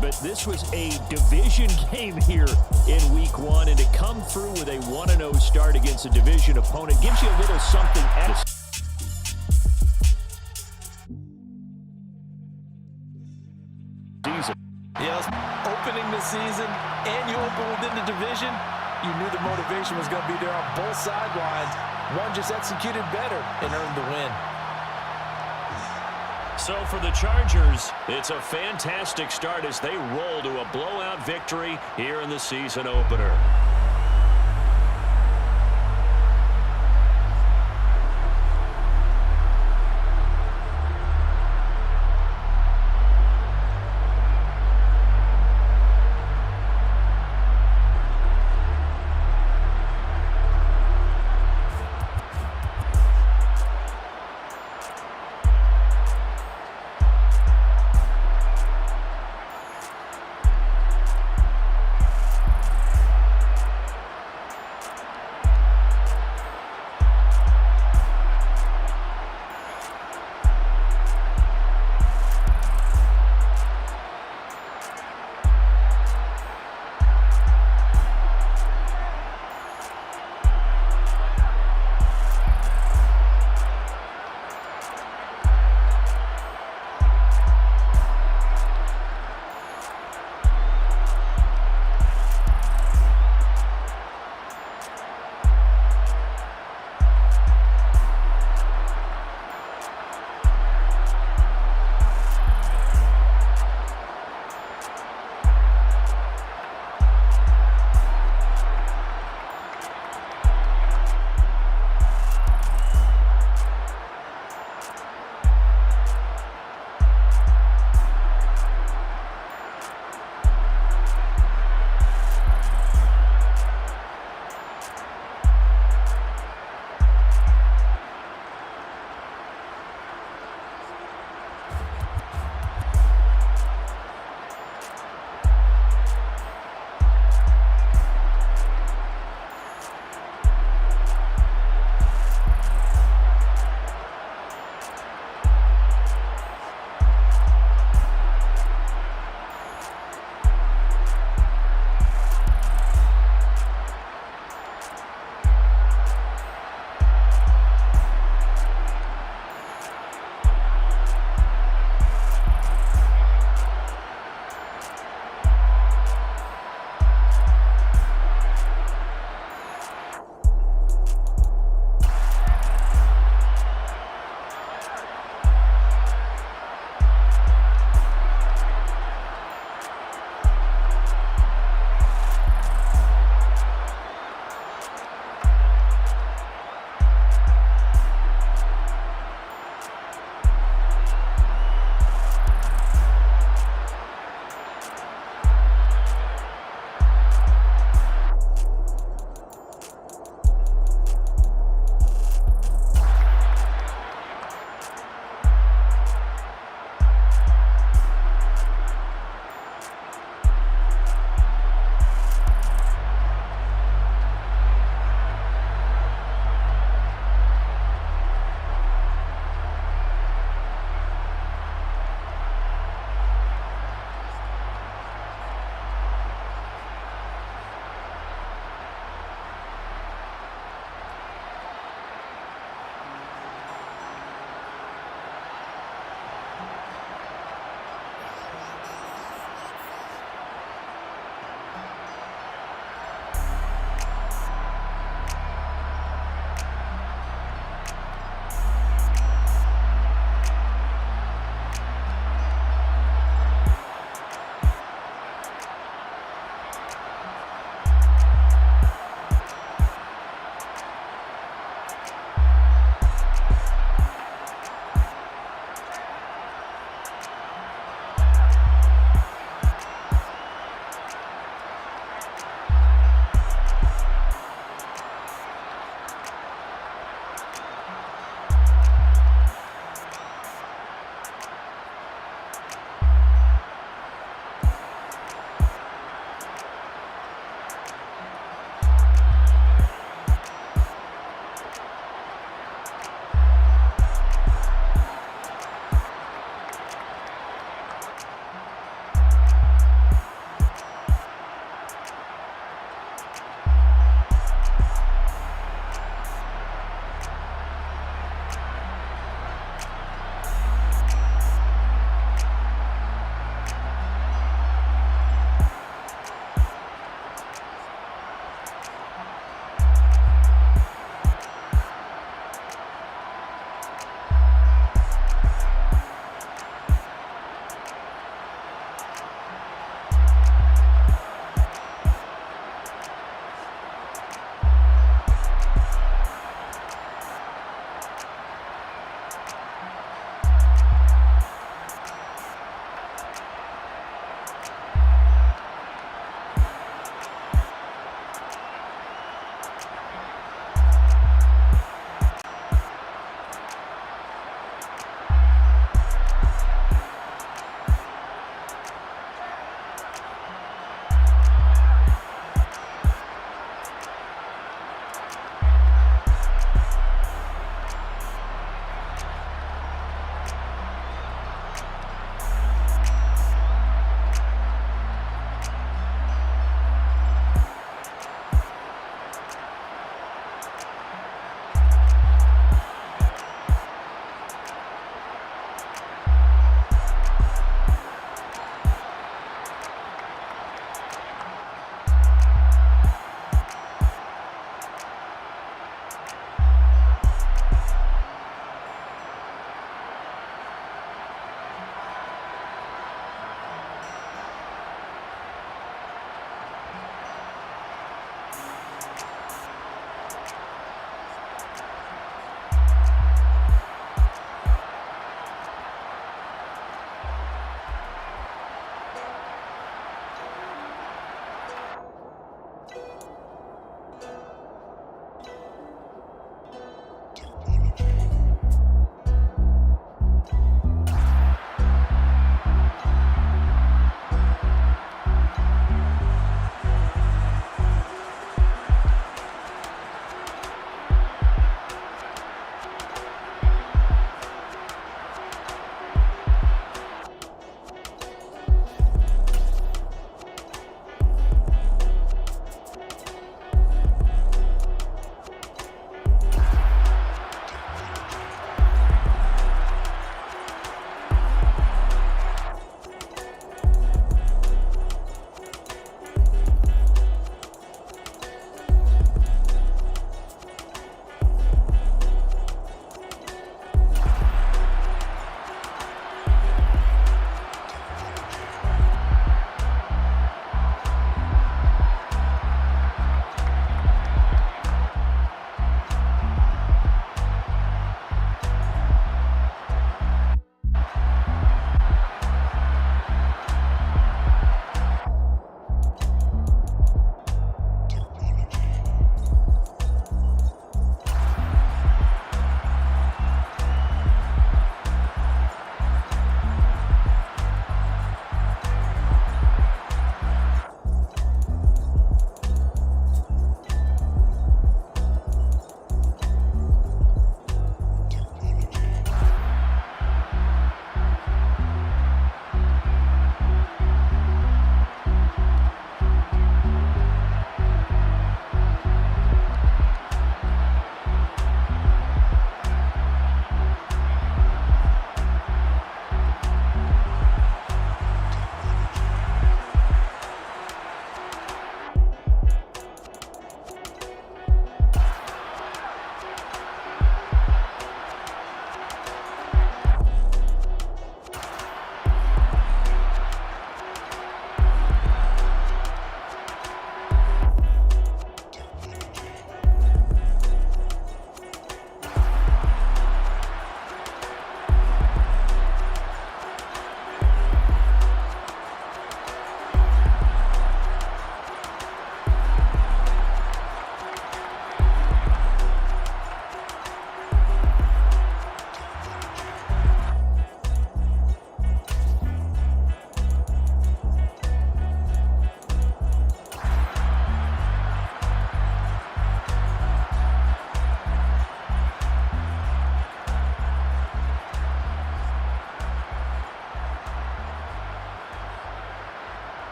But this was a division game here in week 1, and to come through with a 1-0 start against a division opponent gives you a little something extra. Yes, opening the season and you open within the division, you knew the motivation was going to be there on both sidelines. One just executed better and earned the win. So for the Chargers, it's a fantastic start as they roll to a blowout victory here in the season opener.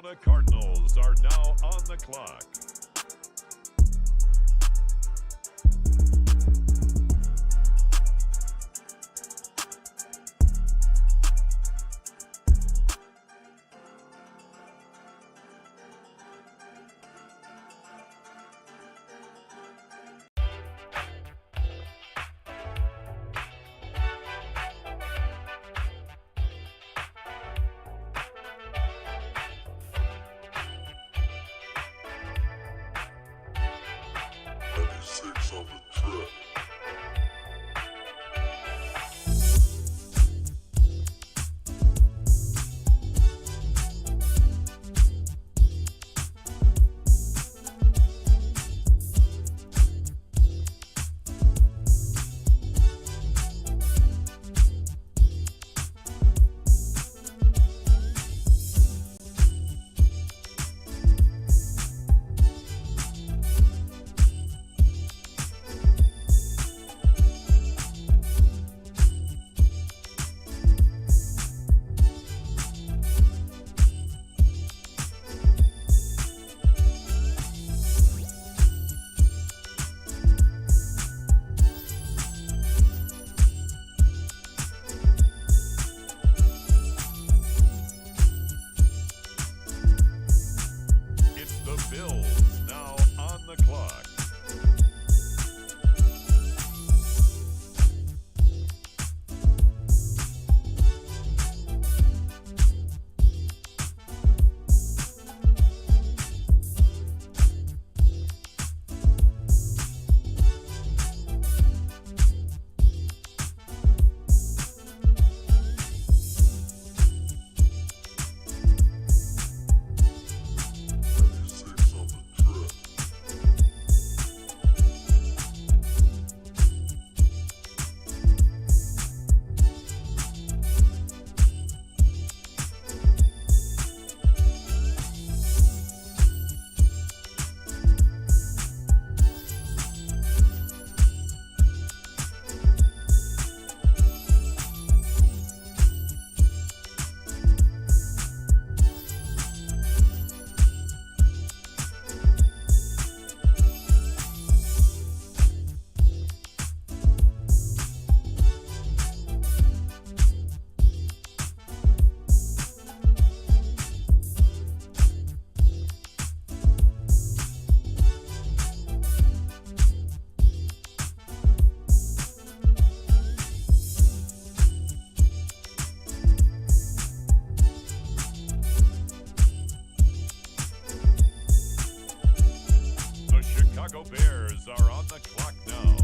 Arizona Cardinals are now on the clock. Six on the trip. Bears are on the clock now.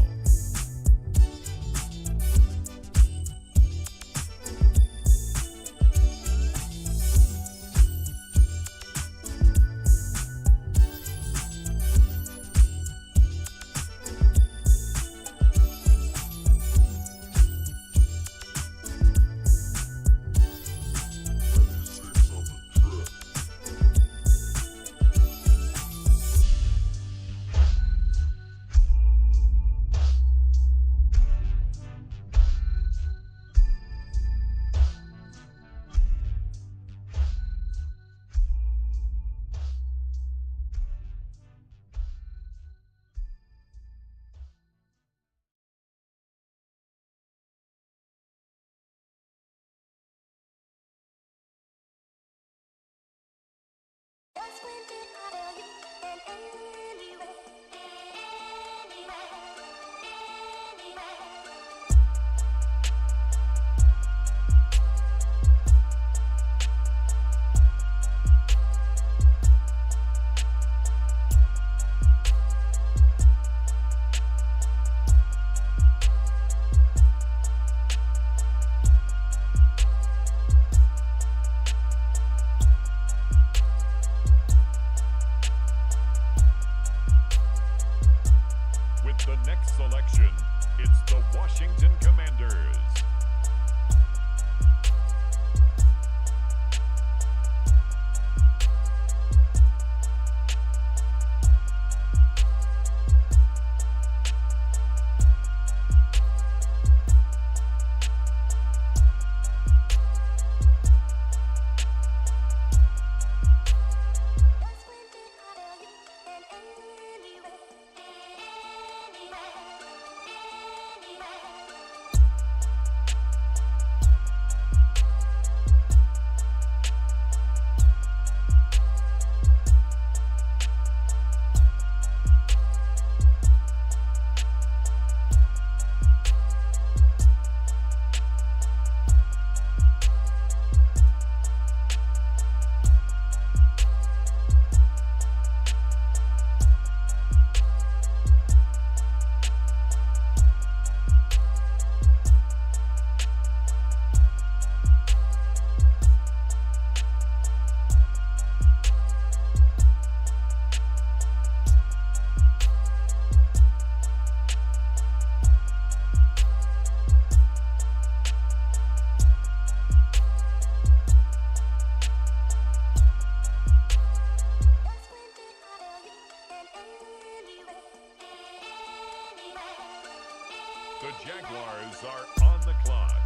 The Jaguars are on the clock.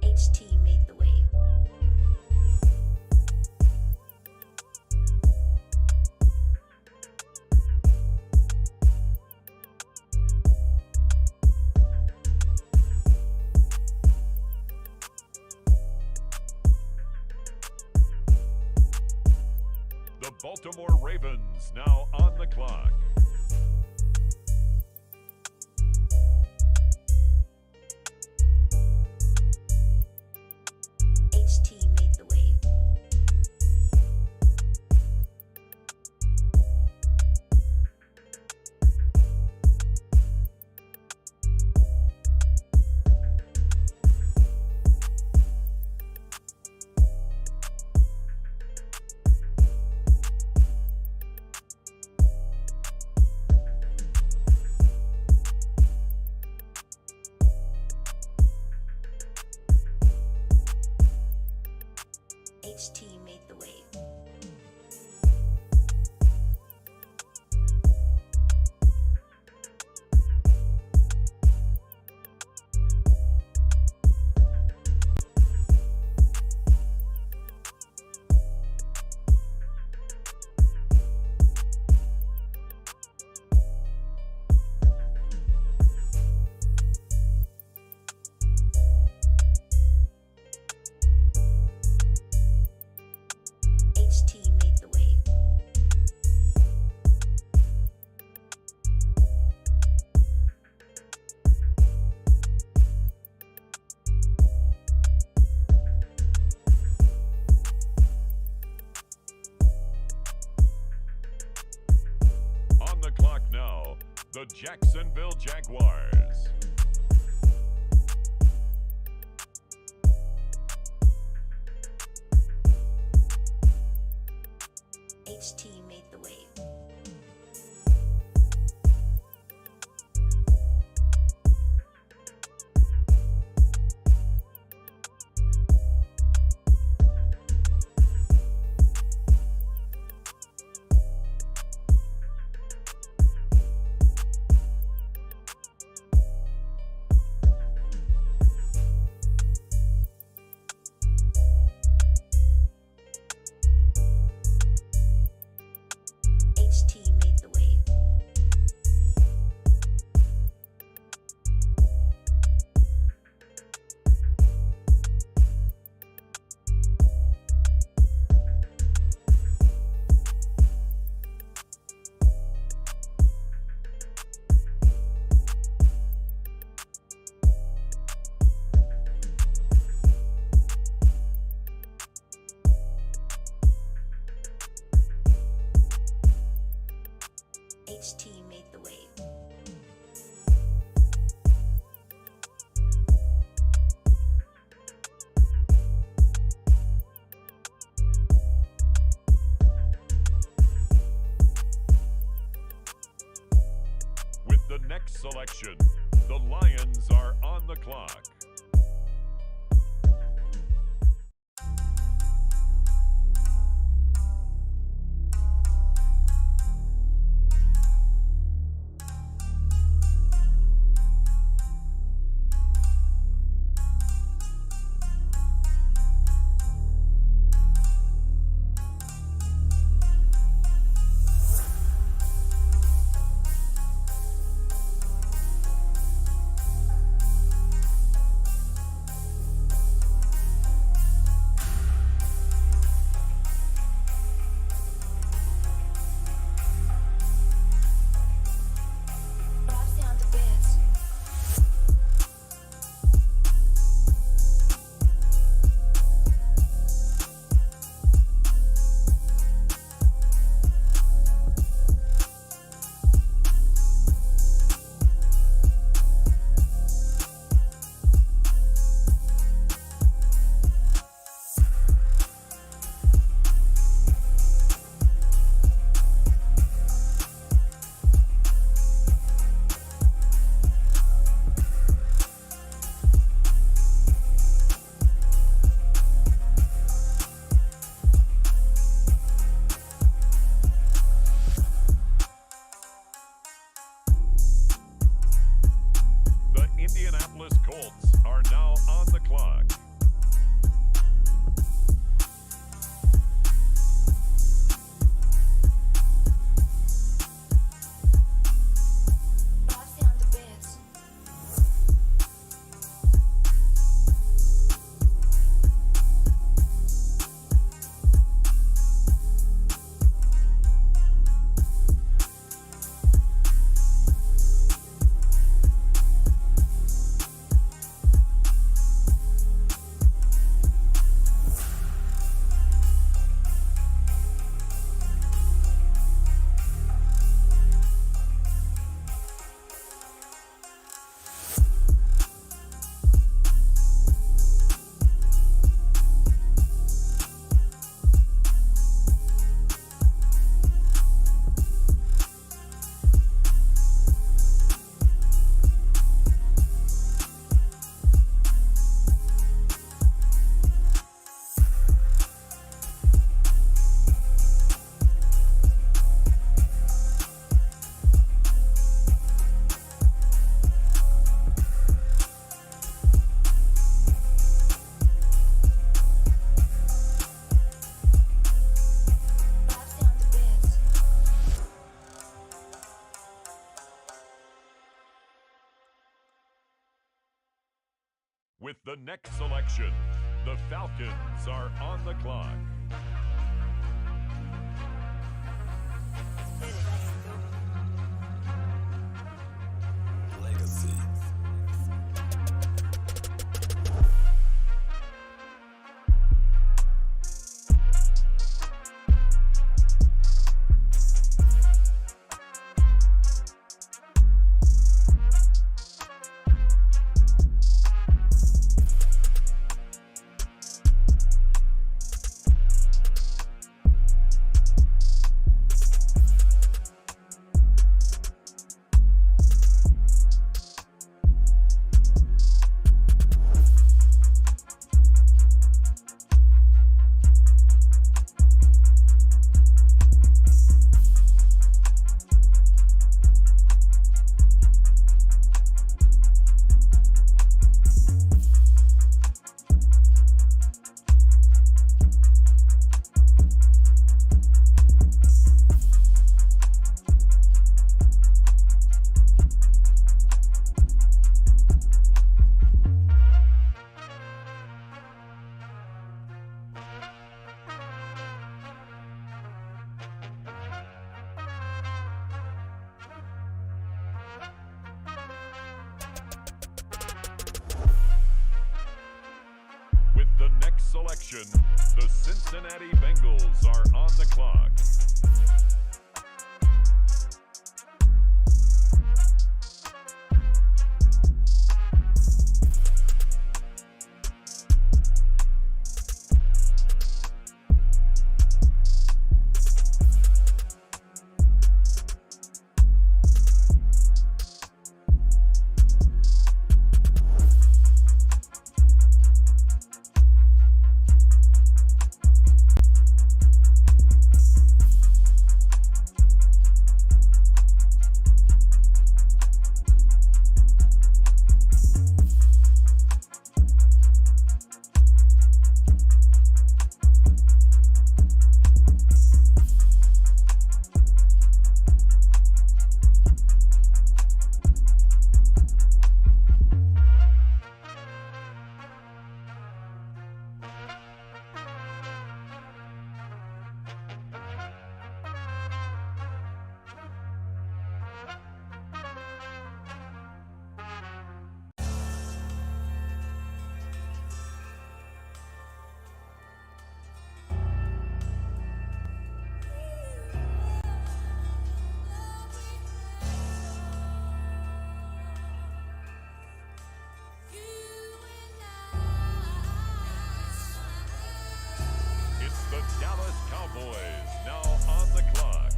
HT made the wave. The Baltimore Ravens now on the clock. HT made the wave. HT made the wave. HT made the wave. On the clock now, the Jacksonville Jaguars. HT made the wave. HT made the wave. HT made the wave. With the next selection, the Lions are on the clock. the next selection, the Falcons are on the clock. Legacy. With the next selection, the Cincinnati Bengals are on the clock. It's the Dallas Cowboys now on the clock.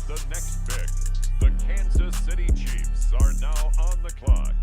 The next pick, the Kansas City Chiefs are now on the clock.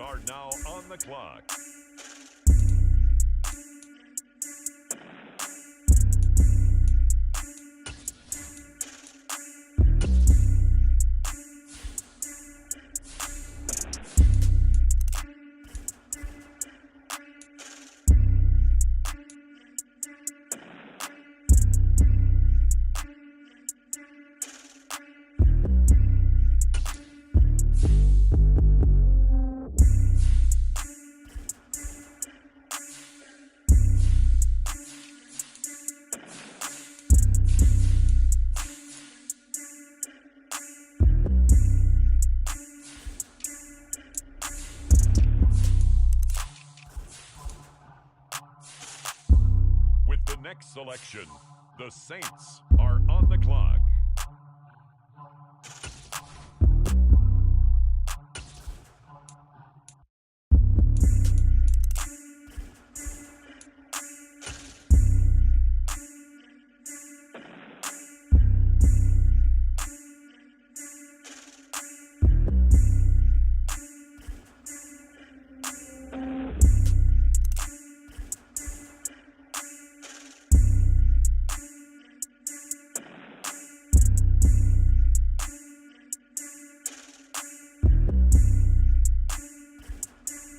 are now on the clock. Next selection, the Saints are on the clock.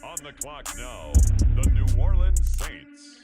On the clock now, the New Orleans Saints.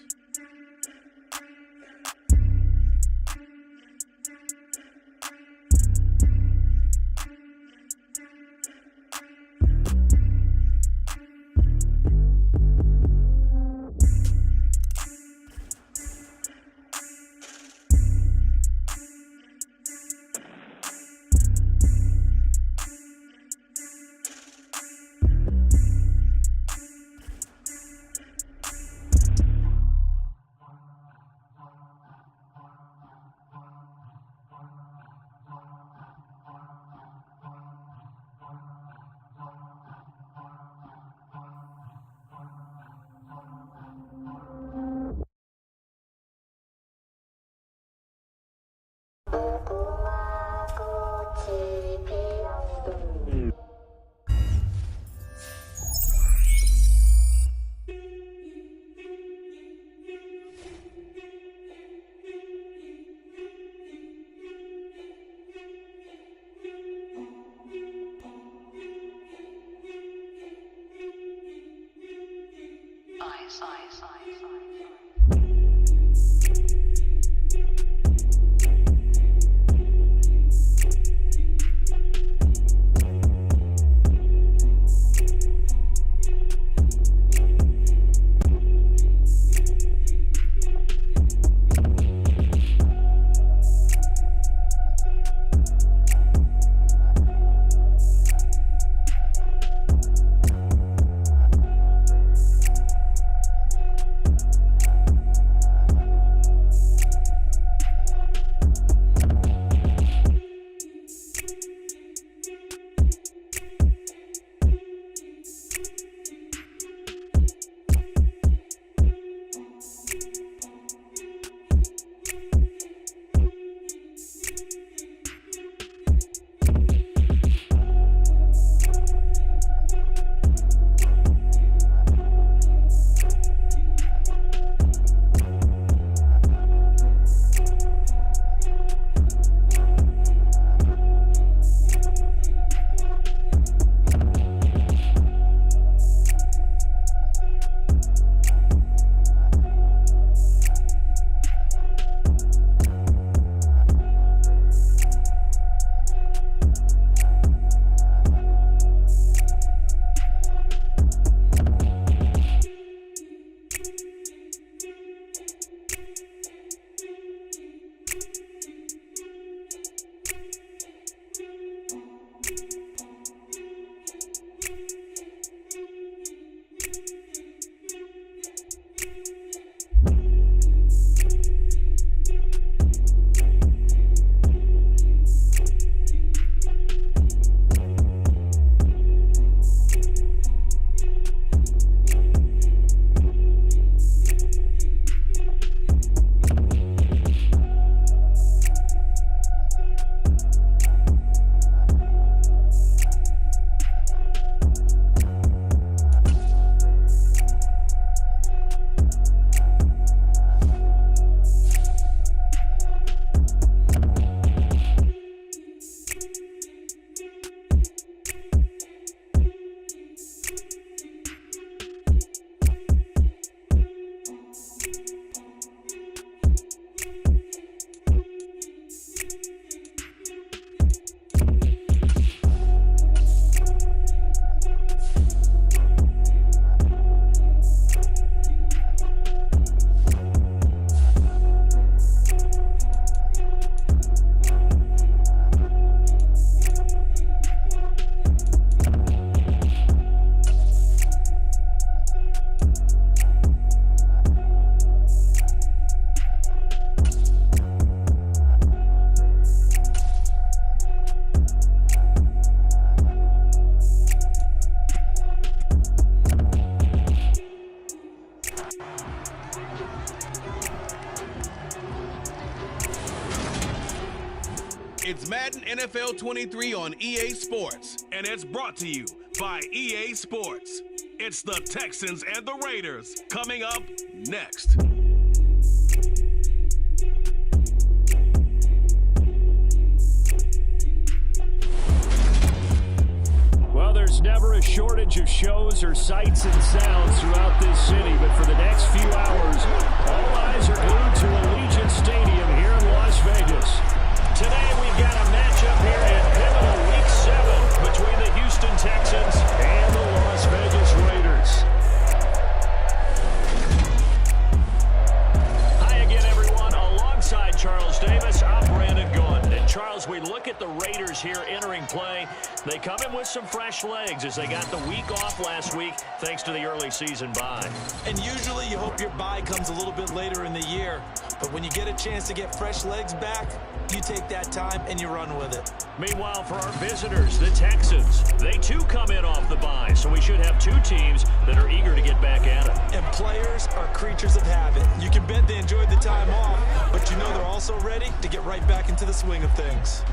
NFL 23 on EA Sports, and it's brought to you by EA Sports. It's the Texans and the Raiders coming up next. Well, there's never a shortage of shows or sights and sounds throughout this city, but for the next few hours, all eyes are glued to Allegiant Stadium here in Las Vegas. Today, we've got a matchup here in pivotal Week 7 between the Houston Texans and the Las Vegas Raiders. Hi again, everyone. Alongside Charles Davis, I'm Brandon Gaudin. And Charles, we look at the Raiders here entering play. They come in with some fresh legs as they got the week off last week thanks to the early season bye. And usually you hope your bye comes a little bit later in the year. But when you get a chance to get fresh legs back, you take that time and you run with it. Meanwhile, for our visitors, the Texans, they too come in off the bye, so we should have two teams that are eager to get back at it. And players are creatures of habit. You can bet they enjoyed the time off, but you know they're also ready to get right back into the swing of things.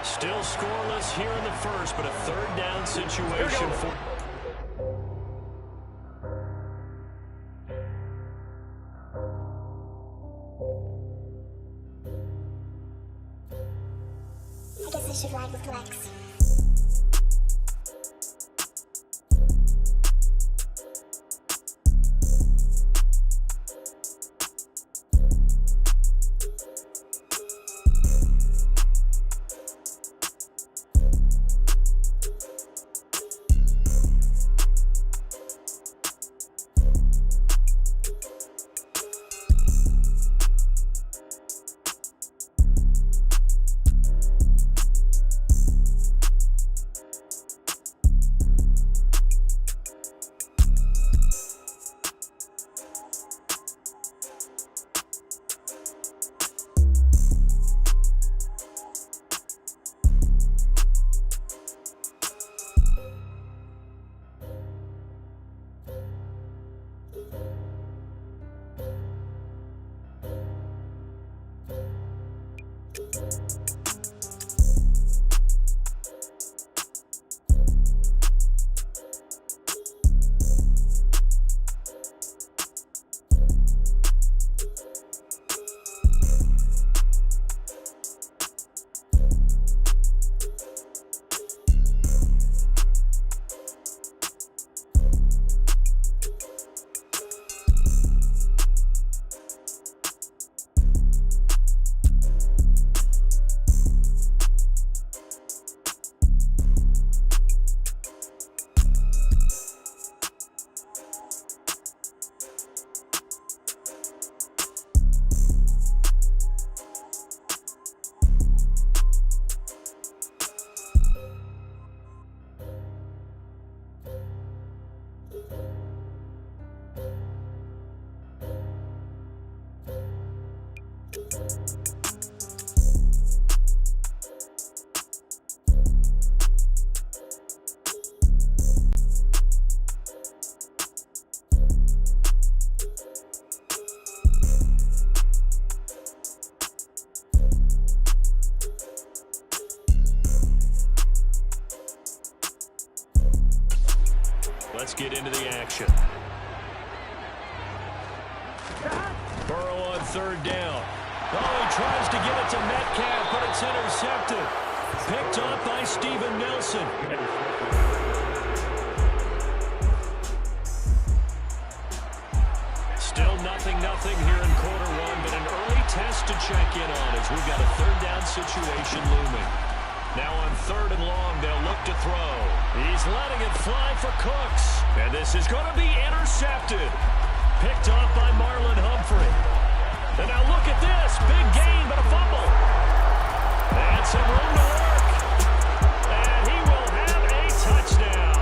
Still scoreless here in the first, but a third down situation for... I guess I should ride with Lex. Let's get into the action. Burrow on third down. Oh, he tries to get it to Metcalf, but it's intercepted. Picked off by Steven Nelson. Still 0-0 here in quarter one, but an early test to check in on as we've got a third down situation looming. Now on third and long, they'll look to throw. He's letting it fly for Cooks. And this is going to be intercepted. Picked off by Marlon Humphrey. And now look at this. Big gain, but a fumble. And some room to work. And he will have a touchdown.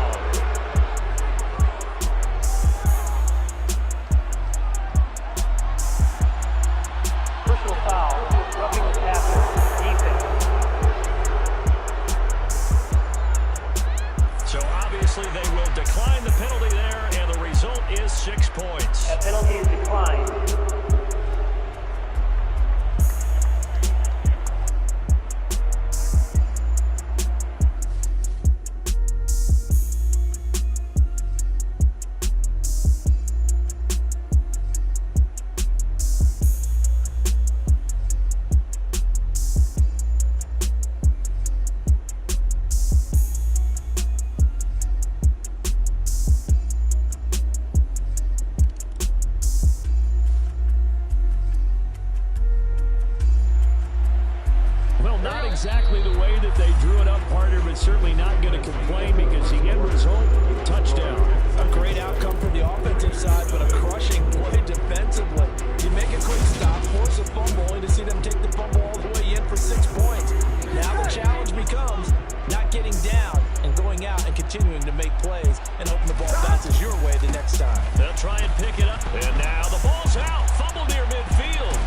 exactly the way that they drew it up, partner, but certainly not going to complain because the end result, touchdown. A great outcome from the offensive side, but a crushing play defensively. You make a quick stop, force a fumble, only to see them take the fumble all the way in for 6 points. Now the challenge becomes not getting down and going out and continuing to make plays and hoping the ball bounces your way the next time. They'll try and pick it up. And now the ball's out. Fumble near midfield.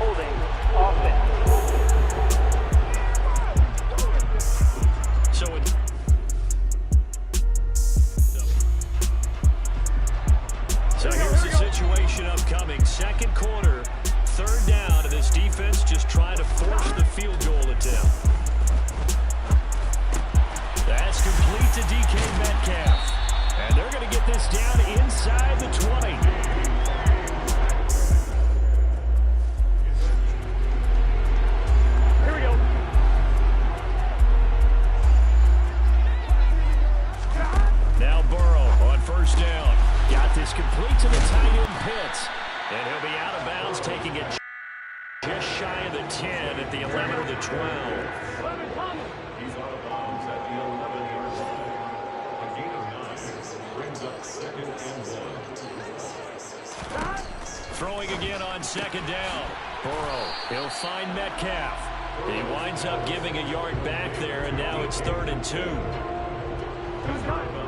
Holding offense. So here's the situation upcoming. Second quarter, third down, and this defense just trying to force the field goal attempt. That's complete to DK Metcalf. And they're going to get this down inside the 20. Here we go. Now Burrow on first down. Got this complete to the tight end Pitts. And he'll be out of bounds, taking it just shy of the 10 at the 11 or the 12. He's out of bounds at the 11-yard line. A gain of 9 brings up 2nd and 1. Throwing again on second down. Burrow, he'll find Metcalf. He winds up giving a yard back there, and now it's 3rd and 2.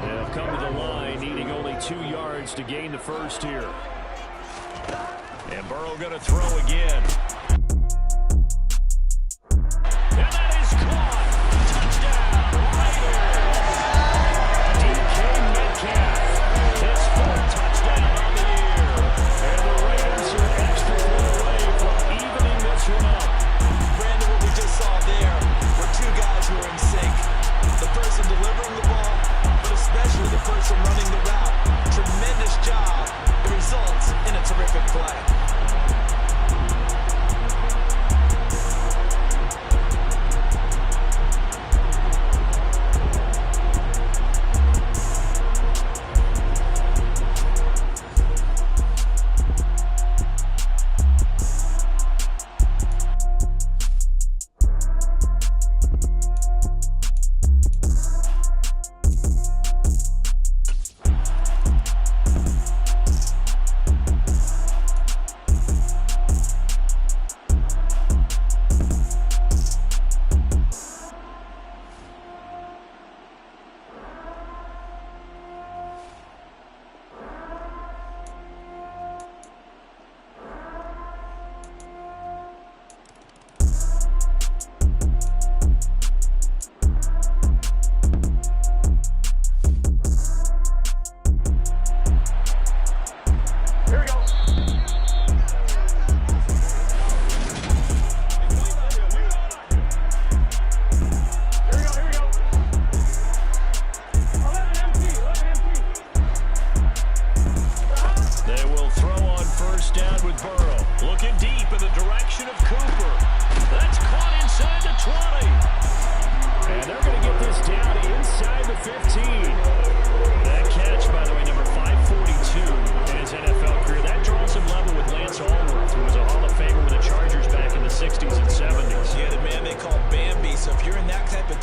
They'll come to the line, needing only 2 yards to gain the first here. And Burrow going to throw again. And that is caught. Touchdown, Raiders. DK Metcalf, his 4th touchdown on the year. And the Raiders are an extra point away from evening this one up. Brandon, what we just saw there were 2 guys who are in sync. The person delivering the ball, but especially the person running the route. Tremendous job. It results in a terrific play.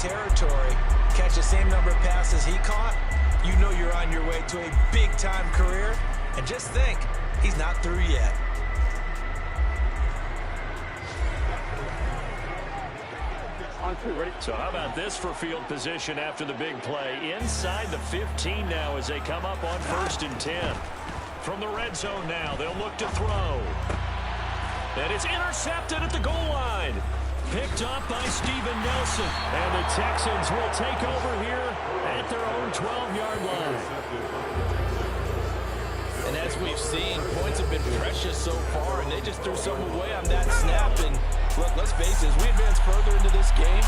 territory, catch the same number of passes he caught, you know you're on your way to a big-time career. And just think, he's not through yet. So how about this for field position after the big play? Inside the 15 now as they come up on 1st and 10. From the red zone now, they'll look to throw. And it's intercepted at the goal line. Picked up by Steven Nelson. And the Texans will take over here at their own 12-yard line. And as we've seen, points have been precious so far, and they just threw some away on that snap. And look, let's face it, as we advance further into this game,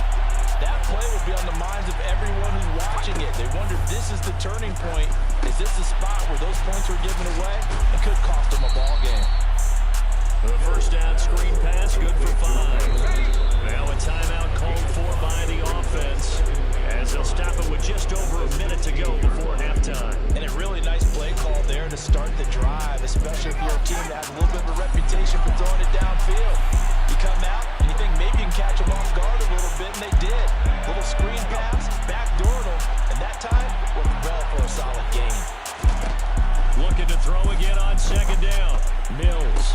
that play will be on the minds of everyone who's watching it. They wonder if this is the turning point. Is this the spot where those points were given away? It could cost them a ball game. The first down screen pass, good for 5. Now a timeout called for by the offense, as they'll stop it with just over a minute to go before halftime. And a really nice play call there to start the drive, especially if you're has a little bit of a reputation for throwing it downfield. You come out, and you think maybe you can catch them off guard a little bit, and they did. Little screen pass, backdoored them, and that time worked well for a solid gain. Looking to throw again on second down. Mills.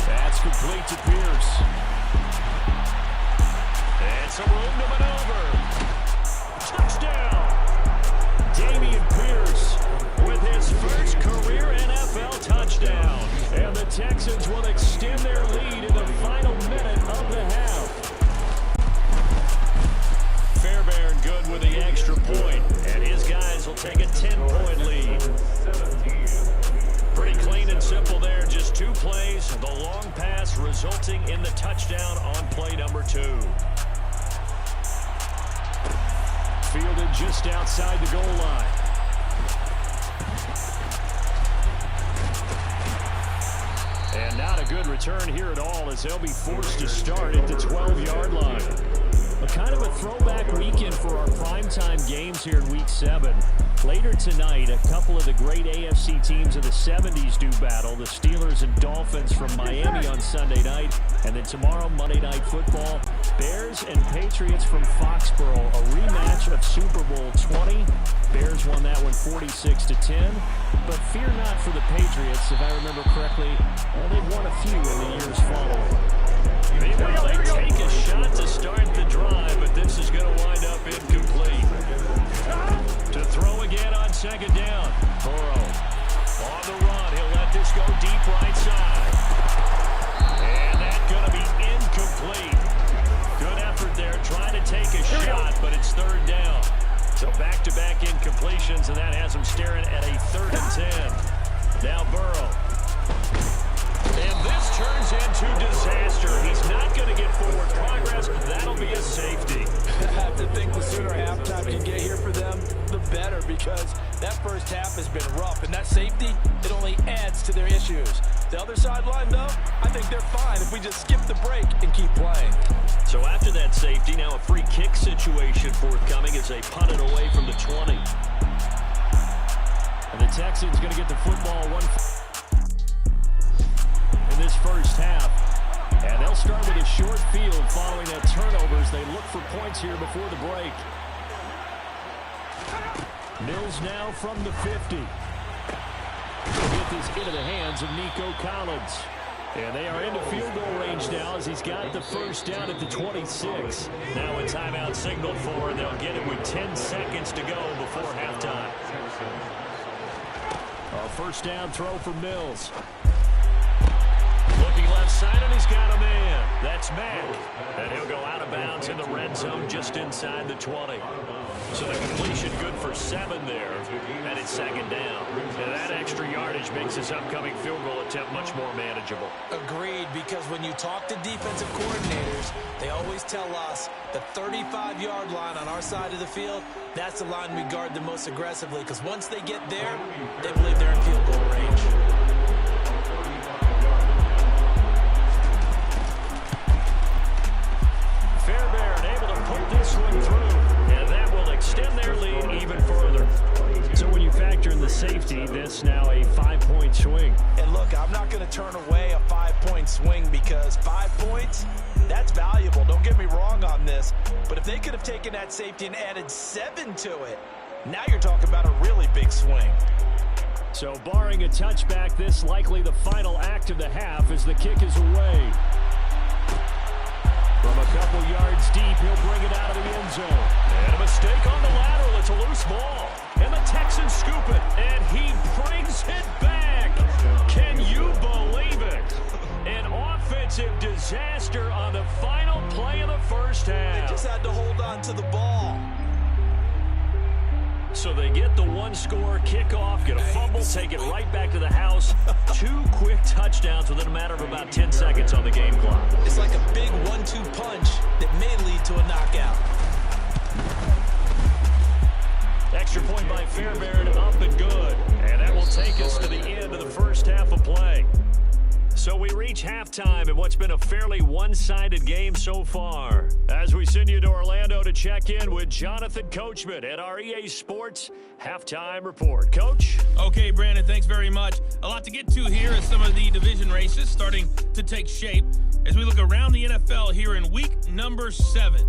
That's complete to Pierce. And some room to maneuver. Touchdown! Dameon Pierce with his first career NFL touchdown. And the Texans will extend their lead in the final minute of the half. Fairbairn good with the extra point, and his guys will take a 10-point lead. Pretty clean and simple there, just 2 plays. The long pass resulting in the touchdown on play number 2. Fielded just outside the goal line. And not a good return here at all, as they'll be forced to start at the 12-yard line. A kind of a throwback weekend for our primetime games here in Week 7. Later tonight, a couple of the great AFC teams of the 70s do battle. The Steelers and Dolphins from Miami on Sunday night. And then tomorrow, Monday Night Football, Bears and Patriots from Foxborough. A rematch of Super Bowl 20. Bears won that one 46-10. But fear not for the Patriots, if I remember correctly. They've won a few in the years following. Meanwhile, they take a shot to start the drive, but this is going to wind up incomplete. To throw again on second down. Burrow on the run. He'll let this go deep right side. And that's going to be incomplete. Good effort there, trying to take a shot, but it's third down. So back-to-back incompletions, and that has him staring at a 3rd and 10. Now Burrow. And this turns into disaster. He's not going to get forward progress. That'll be a safety. I have to think the sooner halftime can get here for them, the better, because that first half has been rough, and that safety, it only adds to their issues. The other sideline, though, I think they're fine if we just skip the break and keep playing. So after that safety, now a free kick situation forthcoming as they punt it away from the 20. And the Texans going to get the football in this first half. And they'll start with a short field following that turnover as they look for points here before the break. Mills now from the 50. He'll get this into the hands of Nico Collins. And they are into field goal range now as he's got the first down at the 26. Now a timeout signaled for, and they'll get it with 10 seconds to go before halftime. A first down throw for Mills. Looking left side, and he's got a man. That's Mack. And he'll go out of bounds in the red zone just inside the 20. So the completion good for 7 there. And it's second down. And that extra yardage makes this upcoming field goal attempt much more manageable. Agreed, because when you talk to defensive coordinators, they always tell us the 35-yard line on our side of the field, that's the line we guard the most aggressively, because once they get there, they believe they're in field goal range. Fairbairn able to put this one through, and that will extend their lead even further. So when you factor in the safety, that's now a 5-point swing. And look, I'm not going to turn away a 5-point swing because 5 points, that's valuable. Don't get me wrong on this. But if they could have taken that safety and added 7 to it, now you're talking about a really big swing. So barring a touchback, this likely the final act of the half as the kick is away. From a couple yards deep, he'll bring it out of the end zone. And a mistake on the lateral. It's a loose ball. And the Texans scoop it. And he brings it back. Can you believe it? An offensive disaster on the final play of the first half. They just had to hold on to the ball. So they get the one-score kickoff, get a fumble, take it right back to the house. 2 quick touchdowns within a matter of about 10 seconds on the game clock. It's like a big 1-2 punch that may lead to a knockout. Extra point by Fairbairn, up and good. And that will take us to the end of the first half of play. So we reach halftime in what's been a fairly one-sided game so far. As we send you to Orlando to check in with Jonathan Coachman at our EA Sports Halftime Report. Coach? Okay, Brandon, thanks very much. A lot to get to here as some of the division races starting to take shape as we look around the NFL here in week number 7.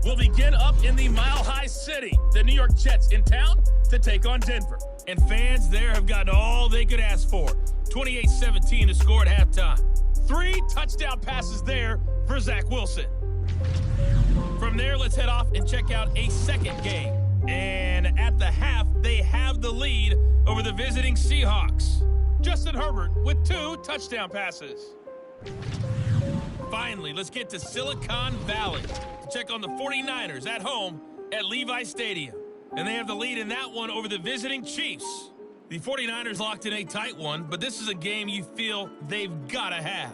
We'll begin up in the Mile High City. The New York Jets in town to take on Denver. And fans there have gotten all they could ask for. 28-17 to score at halftime. 3 touchdown passes there for Zach Wilson. From there, let's head off and check out a second game. And at the half, they have the lead over the visiting Seahawks. Justin Herbert with 2 touchdown passes. Finally, let's get to Silicon Valley to check on the 49ers at home at Levi Stadium. And they have the lead in that one over the visiting Chiefs. The 49ers locked in a tight one, but this is a game you feel they've got to have.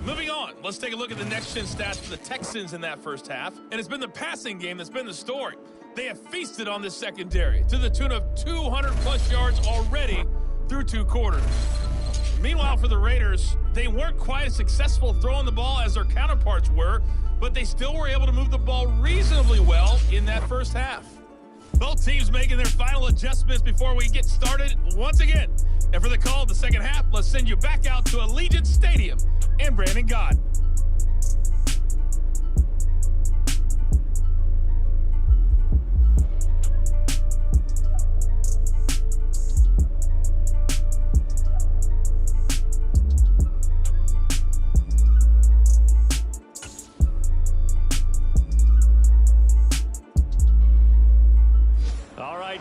Moving on, let's take a look at the next-gen stats for the Texans in that first half. And it's been the passing game that's been the story. They have feasted on this secondary to the tune of 200-plus yards already through 2 quarters. Meanwhile, for the Raiders, they weren't quite as successful throwing the ball as their counterparts were, but they still were able to move the ball reasonably well in that first half. Both teams making their final adjustments before we get started once again. And for the call of the second half, let's send you back out to Allegiant Stadium and Brandon God.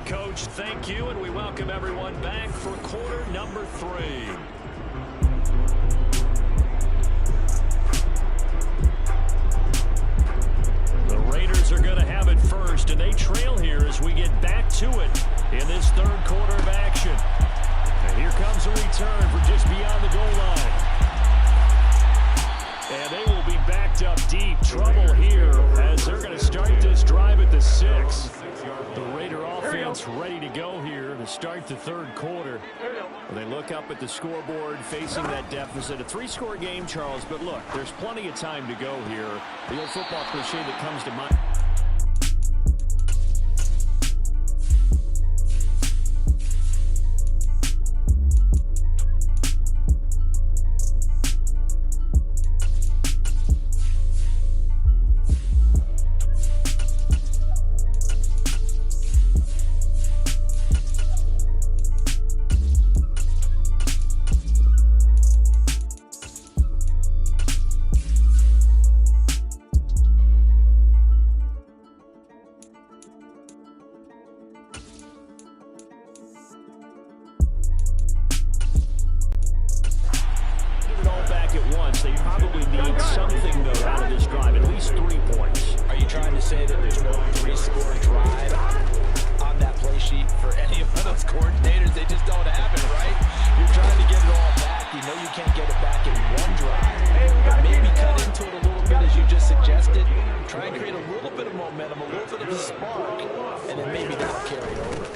Coach, thank you, and we welcome everyone back for quarter number 3. The Raiders are going to have it first, and they trail here as we get back to it in this third quarter of action. And here comes a return from just beyond the goal line. And they will be backed up deep. Trouble here as they're going to start this drive at the 6. The Raider offense ready to go here to start the third quarter. They look up at the scoreboard facing that deficit. A 3-score game, Charles, but look, there's plenty of time to go here. The old football cliche that comes to mind. They probably need something, though, out of this drive, at least 3 points. Are you trying to say that there's no 3-score drive on that play sheet for any of those coordinators? They just don't have it, right? You're trying to get it all back. You know you can't get it back in one drive. But maybe cut into it a little bit, as you just suggested. Try and create a little bit of momentum, a little bit of a spark, and then maybe that'll carry it over.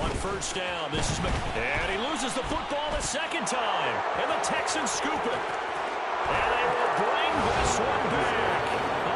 On first down, this is and he loses the football a second time. And the Texans scoop it. And they will bring this one back.